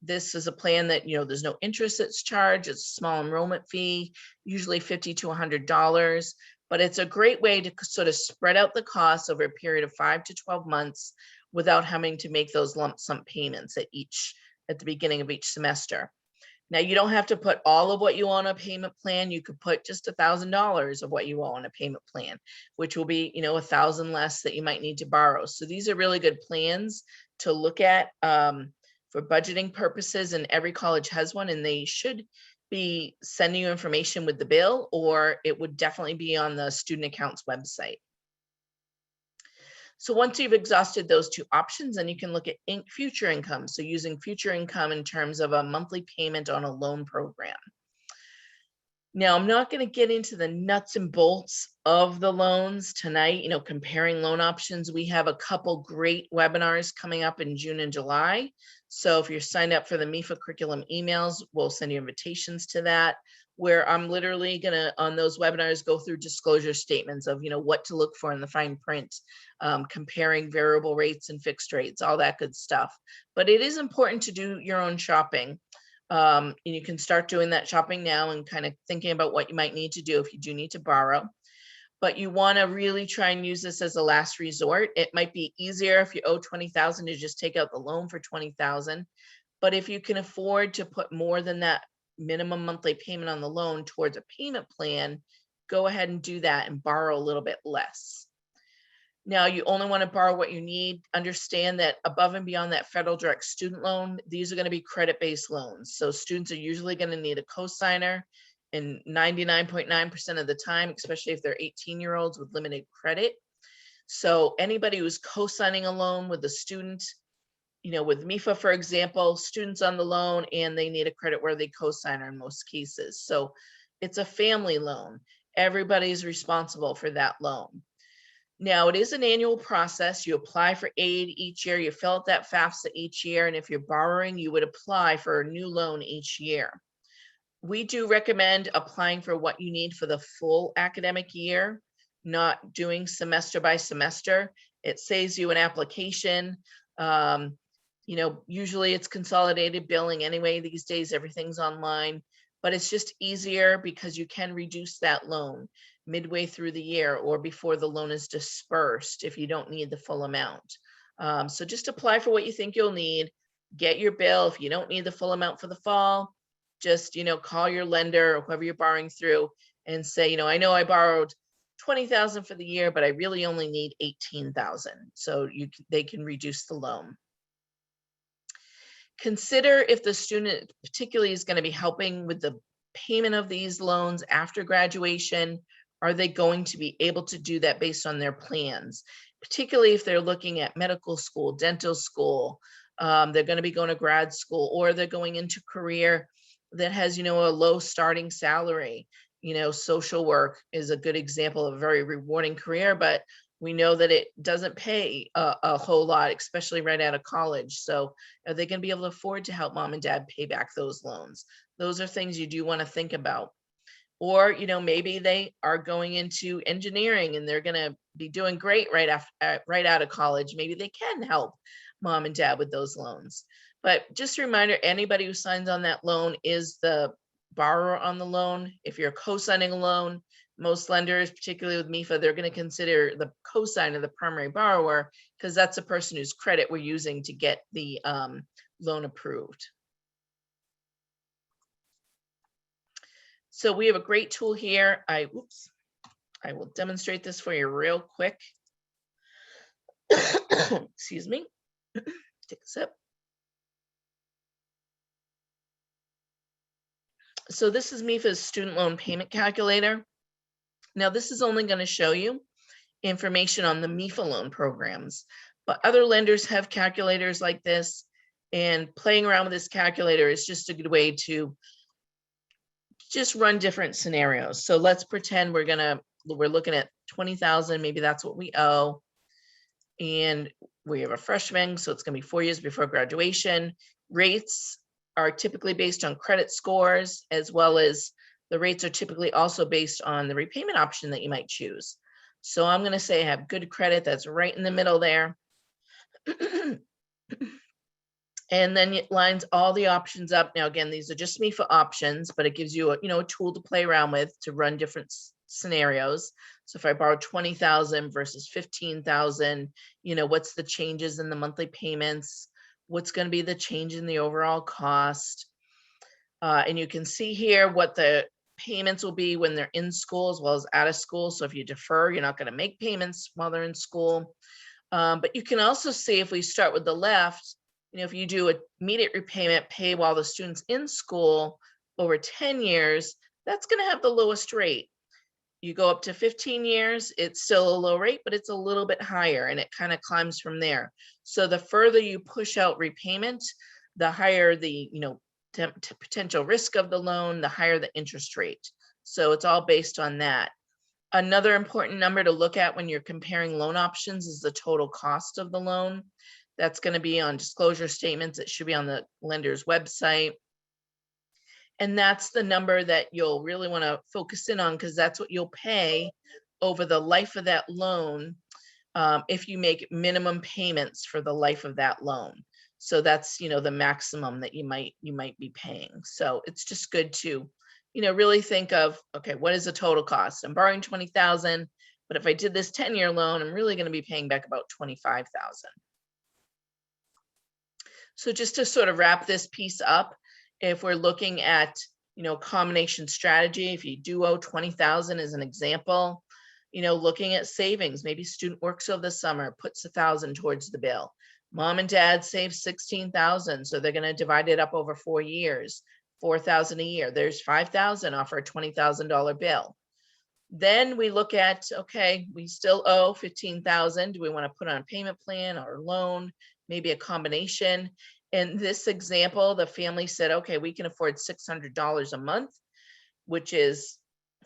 this is a plan that, there's no interest that's charged. It's a small enrollment fee, usually $50 to $100, but it's a great way to sort of spread out the costs over a period of 5 to 12 months without having to make those lump sum payments at the beginning of each semester. Now, you don't have to put all of what you owe on a payment plan. You could put just $1,000 of what you owe on a payment plan, which will be, $1,000 less that you might need to borrow. So these are really good plans to look at for budgeting purposes, and every college has one, and they should be sending you information with the bill, or it would definitely be on the student accounts website. So once you've exhausted those two options, then you can look at future income. So using future income in terms of a monthly payment on a loan program. Now, I'm not going to get into the nuts and bolts of the loans tonight, comparing loan options. We have a couple great webinars coming up in June and July. So if you're signed up for the MEFA curriculum emails, we'll send you invitations to that, where I'm literally going to, on those webinars, go through disclosure statements of, what to look for in the fine print, comparing variable rates and fixed rates, all that good stuff. But it is important to do your own shopping. And you can start doing that shopping now and kind of thinking about what you might need to do if you do need to borrow. But you want to really try and use this as a last resort. It might be easier if you owe $20,000 to just take out the loan for $20,000. But if you can afford to put more than that minimum monthly payment on the loan towards a payment plan, go ahead and do that and borrow a little bit less. Now, you only want to borrow what you need. Understand that above and beyond that federal direct student loan, these are going to be credit-based loans. So students are usually going to need a cosigner, and 99.9% of the time, especially if they're 18-year-olds with limited credit. So anybody who's co-signing a loan with a student, with MEFA, for example, students on the loan and they need a credit-worthy cosigner in most cases. So it's a family loan. Everybody's responsible for that loan. Now, it is an annual process. You apply for aid each year. You fill out that FAFSA each year. And if you're borrowing, you would apply for a new loan each year. We do recommend applying for what you need for the full academic year, not doing semester by semester. It saves you an application. Usually it's consolidated billing anyway. These days, everything's online, but it's just easier because you can reduce that loan midway through the year or before the loan is dispersed if you don't need the full amount. So just apply for what you think you'll need, get your bill. If you don't need the full amount for the fall, just, call your lender or whoever you're borrowing through and say, I know I borrowed $20,000 for the year, but I really only need $18,000. So they can reduce the loan. Consider if the student particularly is going to be helping with the payment of these loans after graduation. Are they going to be able to do that based on their plans? Particularly if they're looking at medical school, dental school, they're going to be going to grad school, or they're going into career that has, a low starting salary. Social work is a good example of a very rewarding career, but we know that it doesn't pay a whole lot, especially right out of college. So are they going to be able to afford to help mom and dad pay back those loans? Those are things you do want to think about. Or, maybe they are going into engineering and they're going to be doing great right out of college. Maybe they can help mom and dad with those loans. But just a reminder, anybody who signs on that loan is the borrower on the loan. If you're co-signing a loan, Most lenders, particularly with MEFA, they're going to consider the cosign of the primary borrower because that's the person whose credit we're using to get the loan approved. So we have a great tool here. I will demonstrate this for you real quick. Excuse me. Take a sip. So this is MEFA's student loan payment calculator. Now this is only going to show you information on the MEFA loan programs, but other lenders have calculators like this, and playing around with this calculator is just a good way to just run different scenarios. So let's pretend we're looking at 20,000, maybe that's what we owe. And we have a freshman, so it's going to be 4 years before graduation. Rates are typically based on credit scores, as well as the rates are typically also based on the repayment option that you might choose. So I'm going to say I have good credit. That's right in the middle there. And then it lines all the options up. Now, again, these are just MEFA options, but it gives you a tool to play around with to run different scenarios. So if I borrow 20,000 versus 15,000, what's the changes in the monthly payments? What's going to be the change in the overall cost? And you can see here what the payments will be when they're in school as well as out of school. So if you defer, you're not going to make payments while they're in school. But you can also see, if we start with the left, if you do an immediate repayment, pay while the student's in school over 10 years, that's going to have the lowest rate. You go up to 15 years, it's still a low rate, but it's a little bit higher, and it kind of climbs from there. So the further you push out repayment, the higher the potential risk of the loan, the higher the interest rate. So it's all based on that. Another important number to look at when you're comparing loan options is the total cost of the loan. That's going to be on disclosure statements. It should be on the lender's website. And that's the number that you'll really want to focus in on, because that's what you'll pay over the life of that loan if you make minimum payments for the life of that loan. So that's, the maximum that you might be paying. So it's just good to, really think of, okay, what is the total cost? I'm borrowing 20,000, but if I did this 10-year loan, I'm really going to be paying back about 25,000. So just to sort of wrap this piece up, if we're looking at, combination strategy, if you do owe 20,000 as an example, looking at savings, maybe student works over the summer, puts 1,000 towards the bill. Mom and dad save 16,000, so they're going to divide it up over 4 years, 4,000 a year. There's 5,000 off our $20,000 bill. Then we look at, okay, we still owe 15,000. Do we want to put on a payment plan or a loan, maybe a combination? In this example, the family said, okay, we can afford $600 a month, which is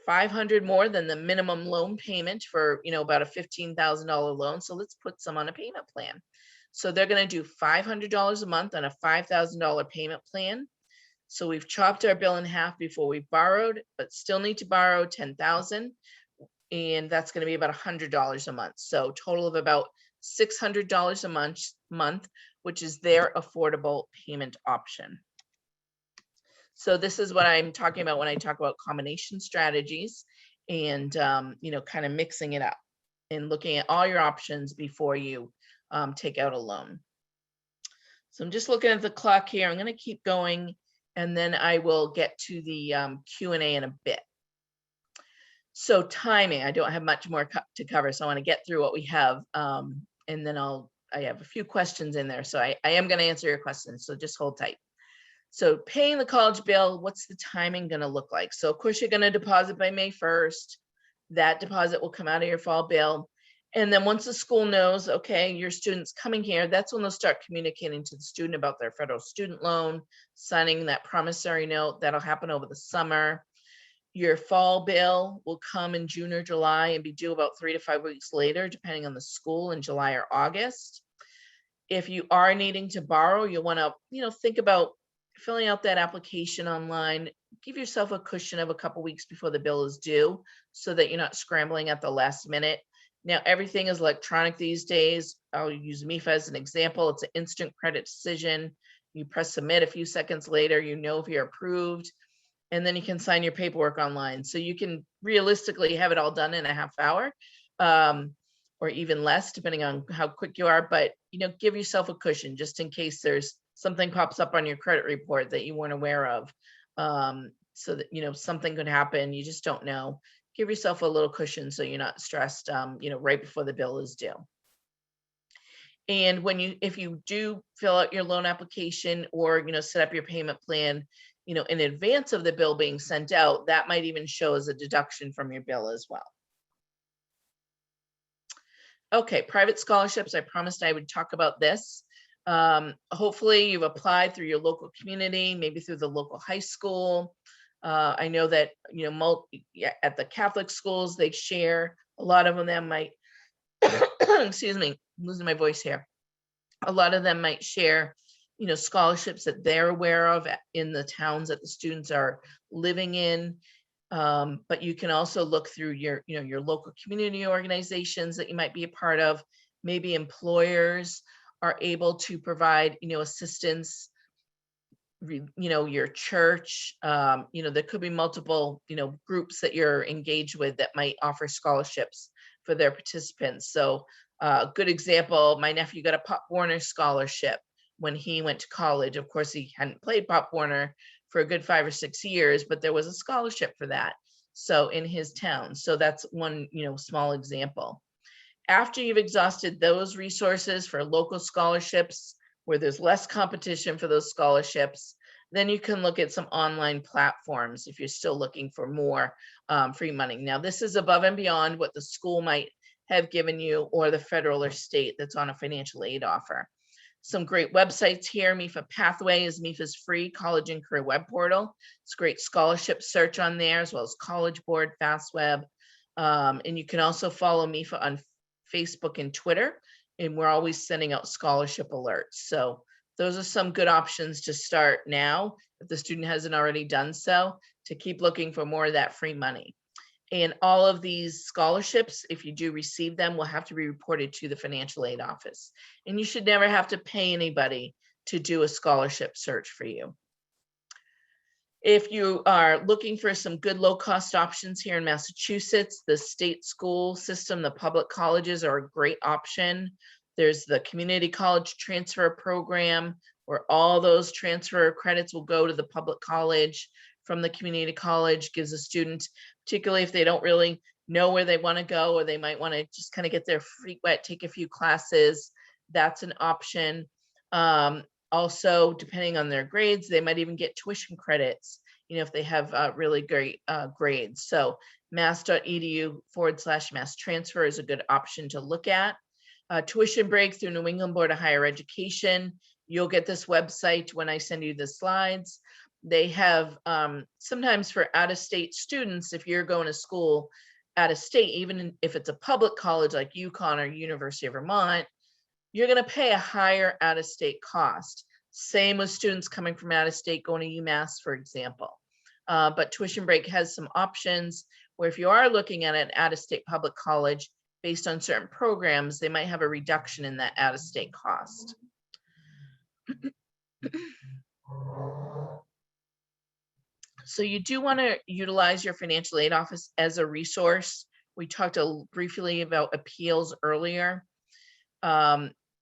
$500 more than the minimum loan payment for, about a $15,000 loan. So let's put some on a payment plan. So they're going to do $500 a month on a $5,000 payment plan. So we've chopped our bill in half before we borrowed, but still need to borrow $10,000. And that's going to be about $100 a month. So total of about $600 a month, which is their affordable payment option. So this is what I'm talking about when I talk about combination strategies and, kind of mixing it up and looking at all your options before you take out a loan. So I'm just looking at the clock here. I'm going to keep going, and then I will get to the Q&A in a bit. So timing, I don't have much more to cover, so I want to get through what we have, and then I have a few questions in there. So I am going to answer your questions, so just hold tight. So paying the college bill, what's the timing going to look like? So of course you're going to deposit by May 1st. That deposit will come out of your fall bill. And then once the school knows, okay, your student's coming here, that's when they'll start communicating to the student about their federal student loan, signing that promissory note. That'll happen over the summer. Your fall bill will come in June or July and be due about 3 to 5 weeks later, depending on the school, in July or August. If you are needing to borrow, you'll want to, think about filling out that application online. Give yourself a cushion of a couple weeks before the bill is due so that you're not scrambling at the last minute. Now, everything is electronic these days. I'll use MEFA as an example. It's an instant credit decision. You press submit, a few seconds later, if you're approved. and then you can sign your paperwork online. So you can realistically have it all done in a half hour, or even less, depending on how quick you are. But, give yourself a cushion just in case there's something pops up on your credit report that you weren't aware of. So that, something could happen. You just don't know. Give yourself a little cushion so you're not stressed, right before the bill is due. And if you do fill out your loan application or, set up your payment plan, in advance of the bill being sent out, that might even show as a deduction from your bill as well. Okay, private scholarships. I promised I would talk about this. Hopefully you've applied through your local community, maybe through the local high school. I know that, at the Catholic schools, they share, a lot of them might, excuse me, I'm losing my voice here. A lot of them might share, scholarships that they're aware of in the towns that the students are living in. But you can also look through your local community organizations that you might be a part of. Maybe employers are able to provide, assistance, your church, there could be multiple, groups that you're engaged with that might offer scholarships for their participants. So a good example, my nephew got a Pop Warner scholarship when he went to college. Of course, he hadn't played Pop Warner for a good 5 or 6 years, but there was a scholarship for that. So in his town. So that's one, small example. After you've exhausted those resources for local scholarships, where there's less competition for those scholarships, then you can look at some online platforms if you're still looking for more free money. Now, this is above and beyond what the school might have given you or the federal or state that's on a financial aid offer. Some great websites here. MEFA Pathway is MEFA's free college and career web portal. It's a great scholarship search on there, as well as College Board, FastWeb. And you can also follow MEFA on Facebook and Twitter, and we're always sending out scholarship alerts. So those are some good options to start now, if the student hasn't already done so, to keep looking for more of that free money. And all of these scholarships, if you do receive them, will have to be reported to the financial aid office. And you should never have to pay anybody to do a scholarship search for you. If you are looking for some good low-cost options here in Massachusetts, the state school system, the public colleges are a great option. There's the community college transfer program, where all those transfer credits will go to the public college from the community college. Gives a student, particularly if they don't really know where they want to go, or they might want to just kind of get their feet wet, take a few classes, that's an option. Also, depending on their grades, they might even get tuition credits, if they have really great grades. So mass.edu/mass transfer is a good option to look at. Tuition break through New England Board of Higher Education. You'll get this website when I send you the slides. They have sometimes for out-of-state students, if you're going to school out of state, even if it's a public college like UConn or University of Vermont, you're going to pay a higher out-of-state cost. Same with students coming from out of state going to UMass, for example. But Tuition Break has some options where if you are looking at an out-of-state public college based on certain programs, they might have a reduction in that out-of-state cost. So you do want to utilize your financial aid office as a resource. We talked briefly about appeals earlier.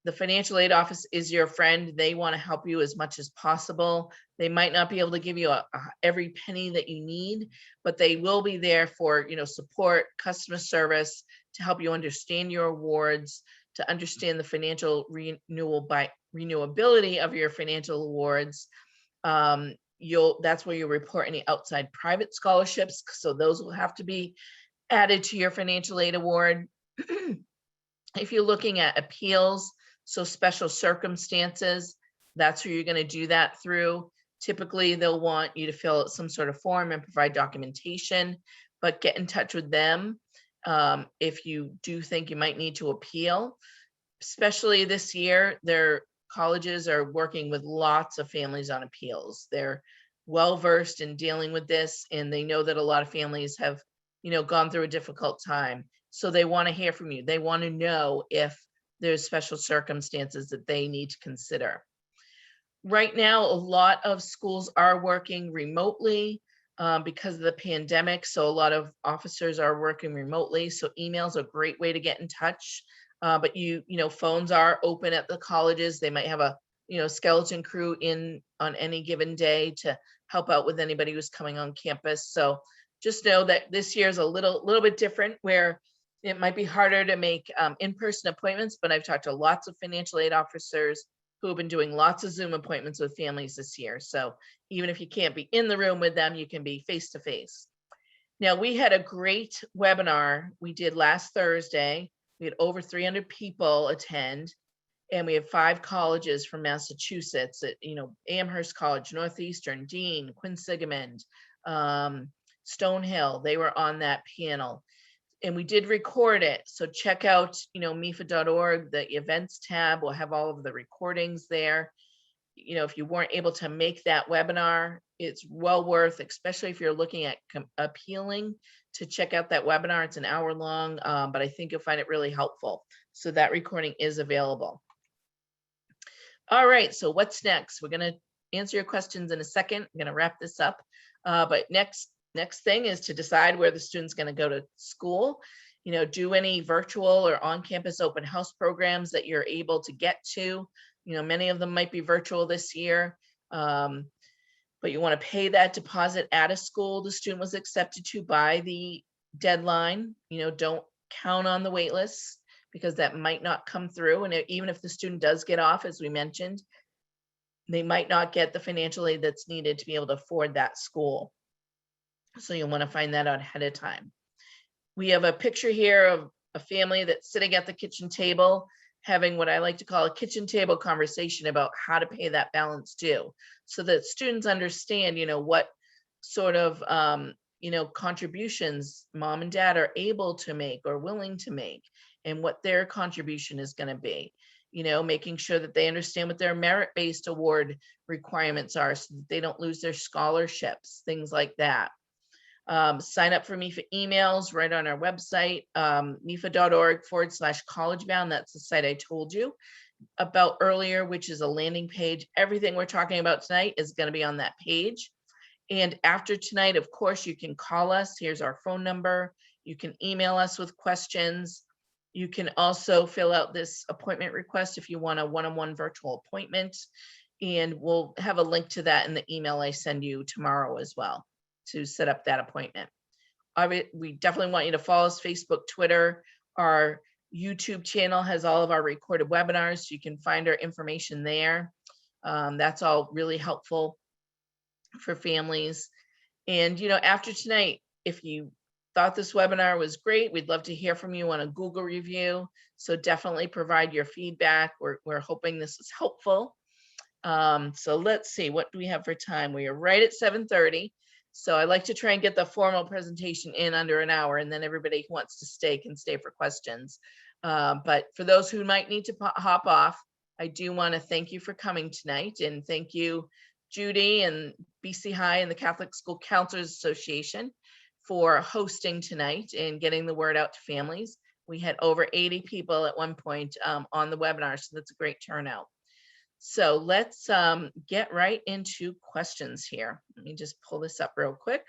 The financial aid office is your friend. They want to help you as much as possible. They might not be able to give you every penny that you need, but they will be there for support, customer service, to help you understand your awards, to understand the financial renewability of your financial awards. That's where you'll report any outside private scholarships, so those will have to be added to your financial aid award. If you're looking at appeals, so special circumstances, that's who you're going to do that through. Typically, they'll want you to fill out some sort of form and provide documentation, but get in touch with them if you do think you might need to appeal. Especially this year, their colleges are working with lots of families on appeals. They're well-versed in dealing with this, and they know that a lot of families have, gone through a difficult time. So they want to hear from you. They want to know if there's special circumstances that they need to consider. Right now, a lot of schools are working remotely. because of the pandemic. So a lot of officers are working remotely. So email's a great way to get in touch. But phones are open at the colleges. They might have a, skeleton crew in on any given day to help out with anybody who's coming on campus. So just know that this year is a little bit different, where it might be harder to make in-person appointments, but I've talked to lots of financial aid officers who have been doing lots of Zoom appointments with families this year. So even if you can't be in the room with them, you can be face to face. Now, we had a great webinar we did last Thursday. We had over 300 people attend, and we have 5 colleges from Massachusetts at, Amherst College, Northeastern, Dean, Quinsigamond, Stonehill. They were on that panel. And we did record it. So check out, MEFA.org, the events tab will have all of the recordings there. If you weren't able to make that webinar, it's well worth, especially if you're looking at appealing, to check out that webinar. It's an hour long, but I think you'll find it really helpful. So that recording is available. All right, so what's next? We're going to answer your questions in a second. I'm going to wrap this up. But next thing is to decide where the student's going to go to school. Do any virtual or on-campus open house programs that you're able to get to. Many of them might be virtual this year, but you want to pay that deposit at a school the student was accepted to by the deadline. Don't count on the wait list, because that might not come through. And even if the student does get off, as we mentioned, they might not get the financial aid that's needed to be able to afford that school. So you'll want to find that out ahead of time. We have a picture here of a family that's sitting at the kitchen table, having what I like to call a kitchen table conversation about how to pay that balance due, so that students understand, what sort of, contributions mom and dad are able to make or willing to make, and what their contribution is going to be. Making sure that they understand what their merit-based award requirements are, so that they don't lose their scholarships, things like that. Sign up for MEFA emails right on our website, mefa.org/collegebound. That's the site I told you about earlier, which is a landing page. Everything we're talking about tonight is going to be on that page. And after tonight, of course, you can call us. Here's our phone number. You can email us with questions. You can also fill out this appointment request if you want a one-on-one virtual appointment. And we'll have a link to that in the email I send you tomorrow as well, to set up that appointment. We definitely want you to follow us, Facebook, Twitter. Our YouTube channel has all of our recorded webinars, so you can find our information there. That's all really helpful for families. And, after tonight, if you thought this webinar was great, we'd love to hear from you on a Google review. So definitely provide your feedback. We're hoping this is helpful. So let's see, what do we have for time? We are right at 7:30. So I like to try and get the formal presentation in under an hour, and then everybody who wants to stay can stay for questions. But for those who might need to hop off, I do want to thank you for coming tonight, and thank you, Judy and BC High and the Catholic School Counselors Association for hosting tonight and getting the word out to families. We had over 80 people at one point on the webinar, so that's a great turnout. So let's get right into questions here. Let me just pull this up real quick.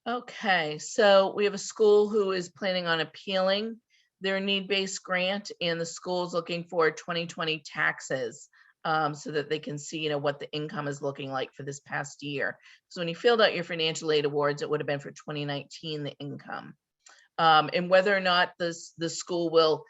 Okay, so we have a school who is planning on appealing their need-based grant, and the school is looking for 2020 taxes so that they can see, what the income is looking like for this past year. So when you filled out your financial aid awards, it would have been for 2019, the income. And whether or not the school will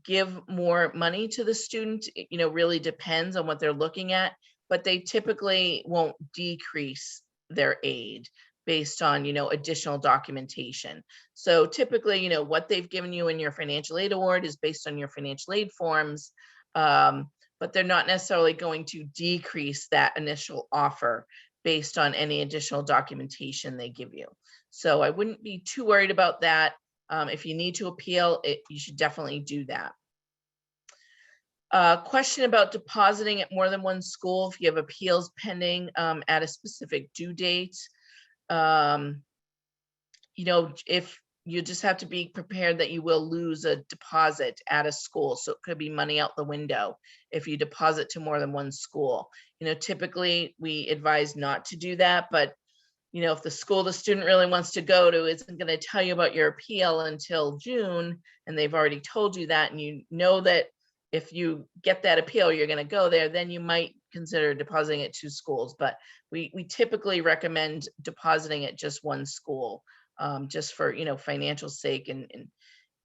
give more money to the student, really depends on what they're looking at, but they typically won't decrease their aid based on, additional documentation. So typically, what they've given you in your financial aid award is based on your financial aid forms, but they're not necessarily going to decrease that initial offer based on any additional documentation they give you. So I wouldn't be too worried about that. If you need to appeal it, you should definitely do that. Question about depositing at more than one school if you have appeals pending at a specific due date. If you just have to be prepared that you will lose a deposit at a school. So it could be money out the window if you deposit to more than one school. Typically we advise not to do that, but if the school the student really wants to go to isn't going to tell you about your appeal until June, and they've already told you that, and you know that if you get that appeal, you're going to go there, then you might consider depositing at 2 schools. But we typically recommend depositing at just one school, just for, financial sake. And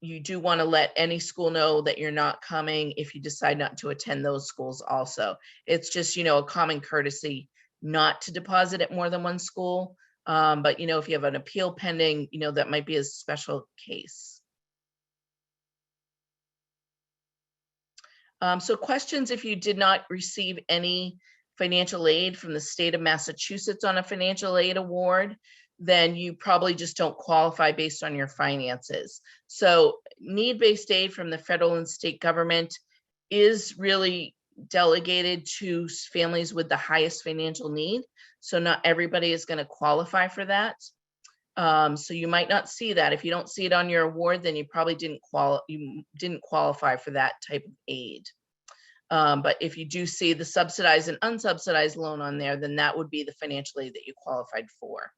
you do want to let any school know that you're not coming if you decide not to attend those schools also. It's just, a common courtesy not to deposit at more than one school. But if you have an appeal pending, that might be a special case. So questions: if you did not receive any financial aid from the state of Massachusetts on a financial aid award, then you probably just don't qualify based on your finances. So need-based aid from the federal and state government is really delegated to families with the highest financial need. So not everybody is going to qualify for that. So you might not see that. If you don't see it on your award, then you probably didn't qualify for that type of aid. But if you do see the subsidized and unsubsidized loan on there, then that would be the financial aid that you qualified for.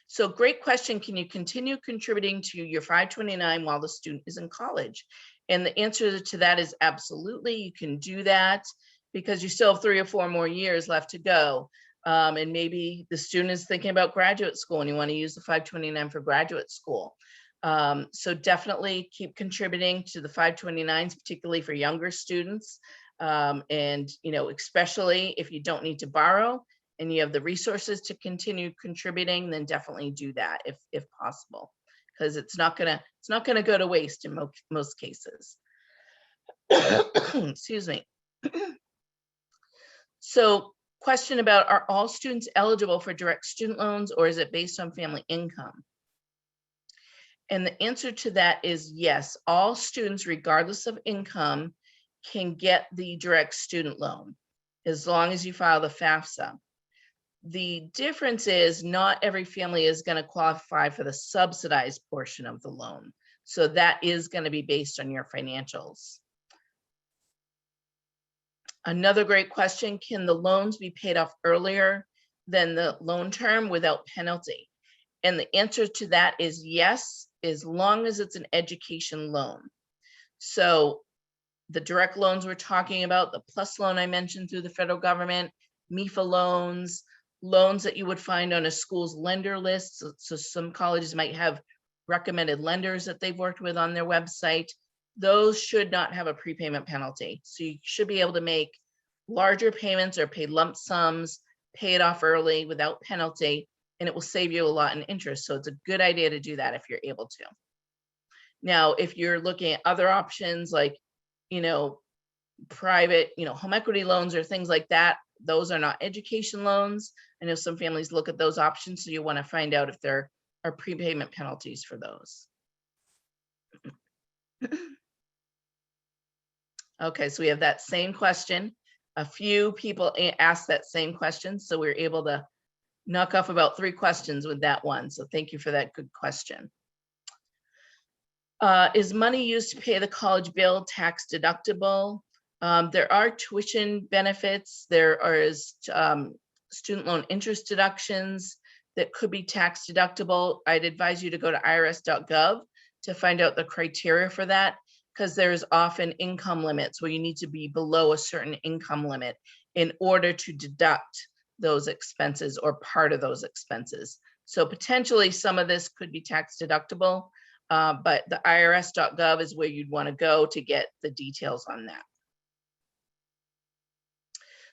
So great question. Can you continue contributing to your 529 while the student is in college? And the answer to that is absolutely. You can do that because you still have 3 or 4 more years left to go. And maybe the student is thinking about graduate school and you want to use the 529 for graduate school. So definitely keep contributing to the 529s, particularly for younger students. And, especially if you don't need to borrow and you have the resources to continue contributing, then definitely do that if possible, because it's not gonna go to waste in most cases. Excuse me. So question about, are all students eligible for direct student loans, or is it based on family income? And the answer to that is yes, all students, regardless of income, can get the direct student loan as long as you file the FAFSA. The difference is not every family is going to qualify for the subsidized portion of the loan. So that is going to be based on your financials. Another great question: can the loans be paid off earlier than the loan term without penalty? And the answer to that is yes, as long as it's an education loan. So the direct loans we're talking about, the PLUS loan I mentioned through the federal government, MEFA loans, loans that you would find on a school's lender list. So some colleges might have recommended lenders that they've worked with on their website. Those should not have a prepayment penalty. So you should be able to make larger payments or pay lump sums, pay it off early without penalty, and it will save you a lot in interest. So it's a good idea to do that if you're able to. Now, if you're looking at other options like, private, home equity loans or things like that, those are not education loans. I know some families look at those options, so you want to find out if there are prepayment penalties for those. Okay, so we have that same question. A few people asked that same question, so we were able to knock off about 3 questions with that one. So thank you for that good question. Is money used to pay the college bill tax deductible? There are tuition benefits. There are student loan interest deductions that could be tax deductible. I'd advise you to go to irs.gov to find out the criteria for that, because there's often income limits where you need to be below a certain income limit in order to deduct those expenses or part of those expenses. So potentially some of this could be tax deductible, but the irs.gov is where you'd want to go to get the details on that.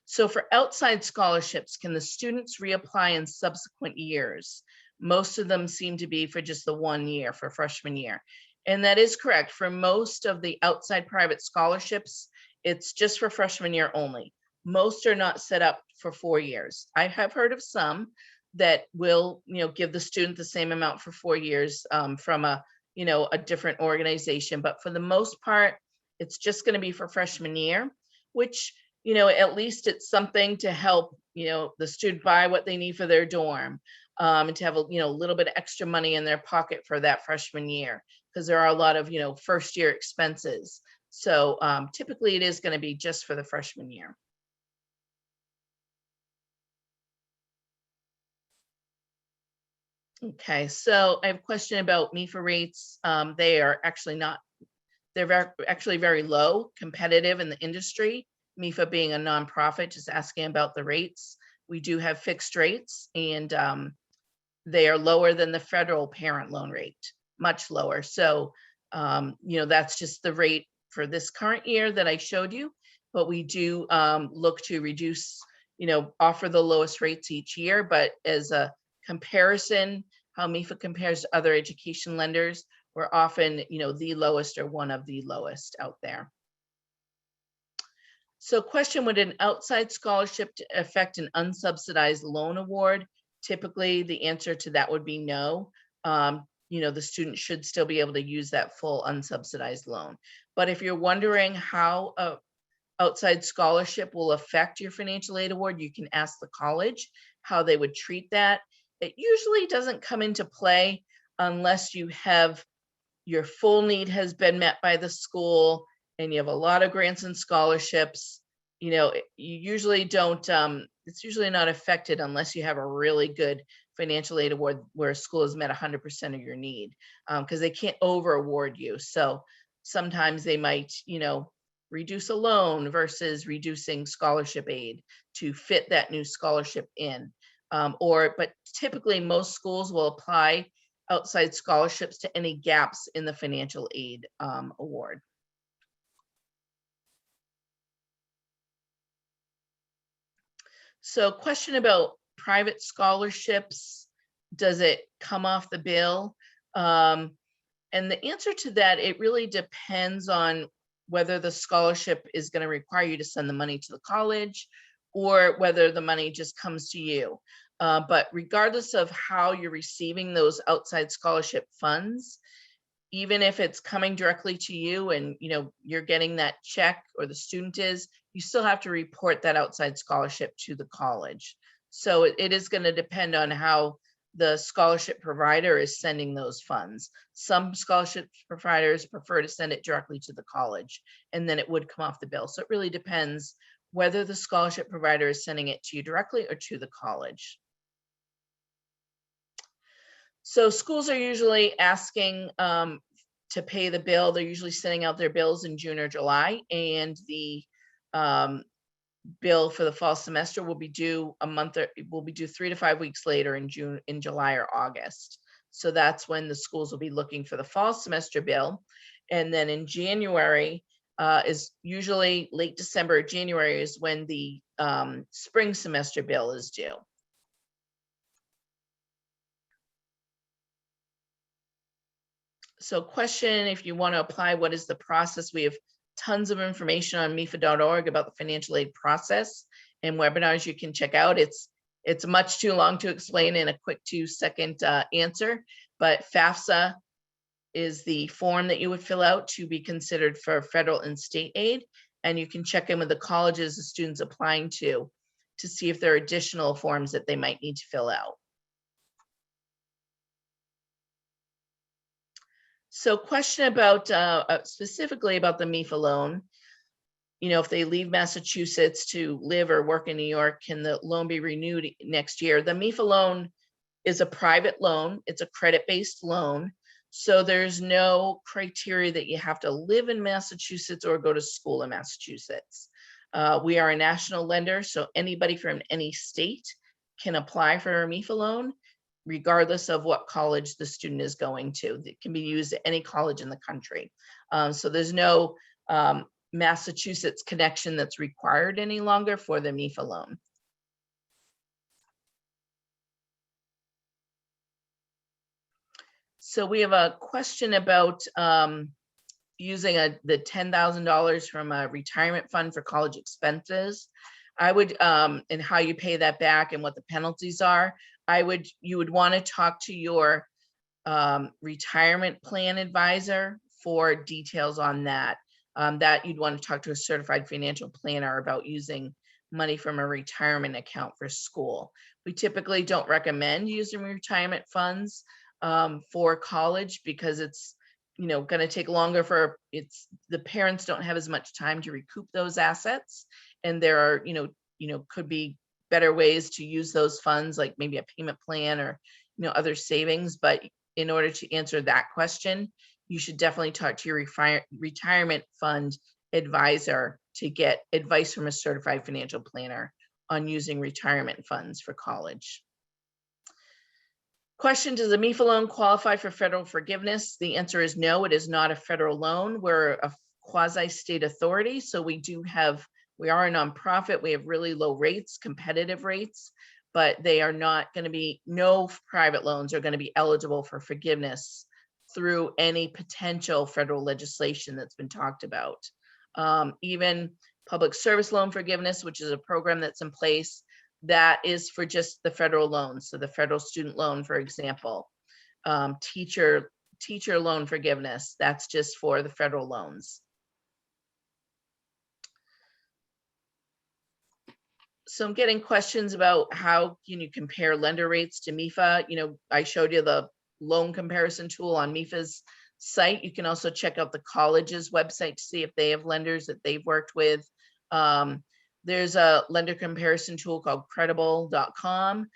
So for outside scholarships, can the students reapply in subsequent years? Most of them seem to be for just the 1 year, for freshman year. And that is correct. For most of the outside private scholarships, it's just for freshman year only. Most are not set up for 4 years. I have heard of some that will, give the student the same amount for 4 years from a different organization. But for the most part, it's just going to be for freshman year, which, at least it's something to help, the student buy what they need for their dorm. and to have a little bit of extra money in their pocket for that freshman year, because there are a lot of first year expenses. So typically it is going to be just for the freshman year. Okay, so I have a question about MEFA rates. They are actually not, they're actually very low, competitive in the industry. MEFA being a nonprofit, just asking about the rates. We do have fixed rates, and they are lower than the federal parent loan rate, much lower. So, that's just the rate for this current year that I showed you, but we do look to reduce, offer the lowest rates each year, but as a comparison, how MEFA compares to other education lenders, we're often, the lowest or one of the lowest out there. So question, would an outside scholarship affect an unsubsidized loan award? Typically, the answer to that would be no. The student should still be able to use that full unsubsidized loan. But if you're wondering how a outside scholarship will affect your financial aid award, you can ask the college how they would treat that. It usually doesn't come into play unless you have your full need has been met by the school and you have a lot of grants and scholarships. You usually don't, it's usually not affected unless you have a really good financial aid award where a school has met 100% of your need, because they can't over award you. So sometimes they might, reduce a loan versus reducing scholarship aid to fit that new scholarship in. But typically most schools will apply outside scholarships to any gaps in the financial aid award. So question about private scholarships, does it come off the bill? And the answer to that, it really depends on whether the scholarship is going to require you to send the money to the college or whether the money just comes to you. But regardless of how you're receiving those outside scholarship funds, even if it's coming directly to you and you're getting that check, or the student is, you still have to report that outside scholarship to the college. So it is going to depend on how the scholarship provider is sending those funds. Some scholarship providers prefer to send it directly to the college, and then it would come off the bill. So it really depends whether the scholarship provider is sending it to you directly or to the college. So schools are usually asking to pay the bill. They're usually sending out their bills in June or July, and the bill for the fall semester will be due will be due 3 to 5 weeks later in July or August. So that's when the schools will be looking for the fall semester bill. And then in January is usually late December or January is when the spring semester bill is due. So question, if you want to apply, what is the process? We have tons of information on MEFA.org about the financial aid process and webinars you can check out. It's much too long to explain in a quick 2-second answer, but FAFSA is the form that you would fill out to be considered for federal and state aid. And you can check in with the colleges the student's applying to see if there are additional forms that they might need to fill out. So question about specifically about the MEFA loan. If they leave Massachusetts to live or work in New York, can the loan be renewed next year? The MEFA loan is a private loan. It's a credit-based loan. So there's no criteria that you have to live in Massachusetts or go to school in Massachusetts. We are a national lender, so anybody from any state can apply for a MEFA loan, regardless of what college the student is going to. It can be used at any college in the country. So there's no Massachusetts connection that's required any longer for the MEFA loan. So we have a question about using the $10,000 from a retirement fund for college expenses. I would, and how you pay that back and what the penalties are. You would want to talk to your retirement plan advisor for details on that. That you'd want to talk to a certified financial planner about using money from a retirement account for school. We typically don't recommend using retirement funds for college because it's, you know, going to take longer for the parents don't have as much time to recoup those assets. And there are, could be better ways to use those funds, like maybe a payment plan or, other savings. But in order to answer that question, you should definitely talk to your retirement fund advisor to get advice from a certified financial planner on using retirement funds for college. Question, does a MEFA loan qualify for federal forgiveness? The answer is no, it is not a federal loan. We're a quasi-state authority, so we are a nonprofit. We have really low rates, competitive rates, but they are not going to be, no private loans are going to be eligible for forgiveness through any potential federal legislation that's been talked about. Even public service loan forgiveness, which is a program that's in place, that is for just the federal loans. So the federal student loan, for example, teacher loan forgiveness, that's just for the federal loans. So I'm getting questions about how can you compare lender rates to MEFA. I showed you the loan comparison tool on MEFA's site. You can also check out the college's website to see if they have lenders that they've worked with. There's a lender comparison tool called credible.com,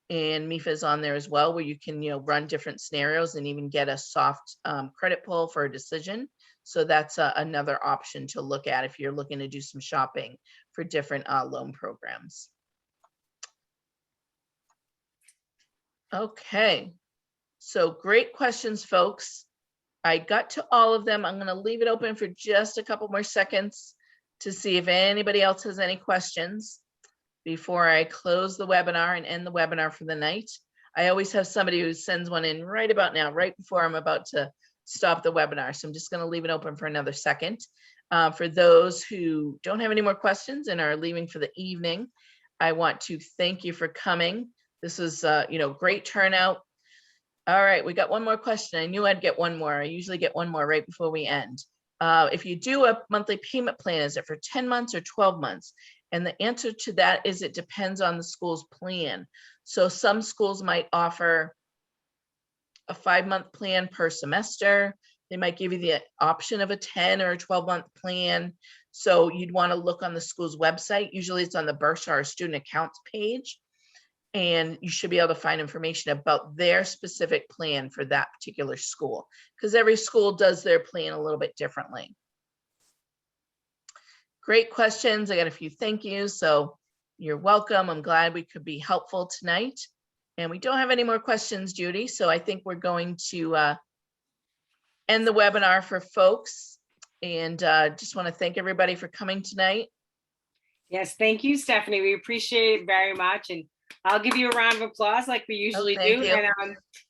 and MEFA is on there as well, where you can run different scenarios and even get a soft credit pull for a decision. So that's another option to look at if you're looking to do some shopping for different loan programs. Okay, so great questions, folks. I got to all of them. I'm going to leave it open for just a couple more seconds to see if anybody else has any questions before I close the webinar and end the webinar for the night. I always have somebody who sends one in right about now, right before I'm about to stop the webinar. So I'm just going to leave it open for another second. For those who don't have any more questions and are leaving for the evening, I want to thank you for coming. This is, great turnout. All right, we got one more question. I knew I'd get one more. I usually get one more right before we end. If you do a monthly payment plan, is it for 10 months or 12 months? And the answer to that is it depends on the school's plan. So some schools might offer a 5-month plan per semester. They might give you the option of a 10 or a 12-month plan. So you'd want to look on the school's website. Usually it's on the bursar or student accounts page. And you should be able to find information about their specific plan for that particular school, because every school does their plan a little bit differently. Great questions. I got a few thank yous, so you're welcome. I'm glad we could be helpful tonight. And we don't have any more questions, Judy, so I think we're going to end the webinar for folks. And just want to thank everybody for coming tonight. Yes, thank you, Stephanie. We appreciate it very much. And I'll give you a round of applause like we usually do.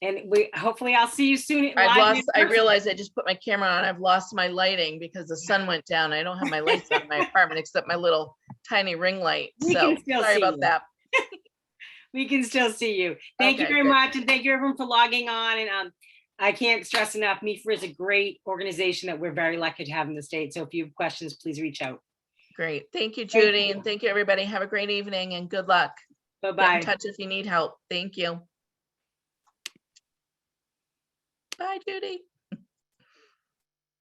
And we hopefully I'll see you soon. I realized I just put my camera on. I've lost my lighting because the sun went down. I don't have my lights on in my apartment except my little tiny ring light. So sorry about that. We can still see you. Thank you very much. And thank you everyone for logging on. And I can't stress enough, MEFA is a great organization that we're very lucky to have in the state. So if you have questions, please reach out. Great. Thank you, Judy. And thank you, everybody. Have a great evening and good luck. Bye-bye. Get in touch if you need help. Thank you. Bye, Judy.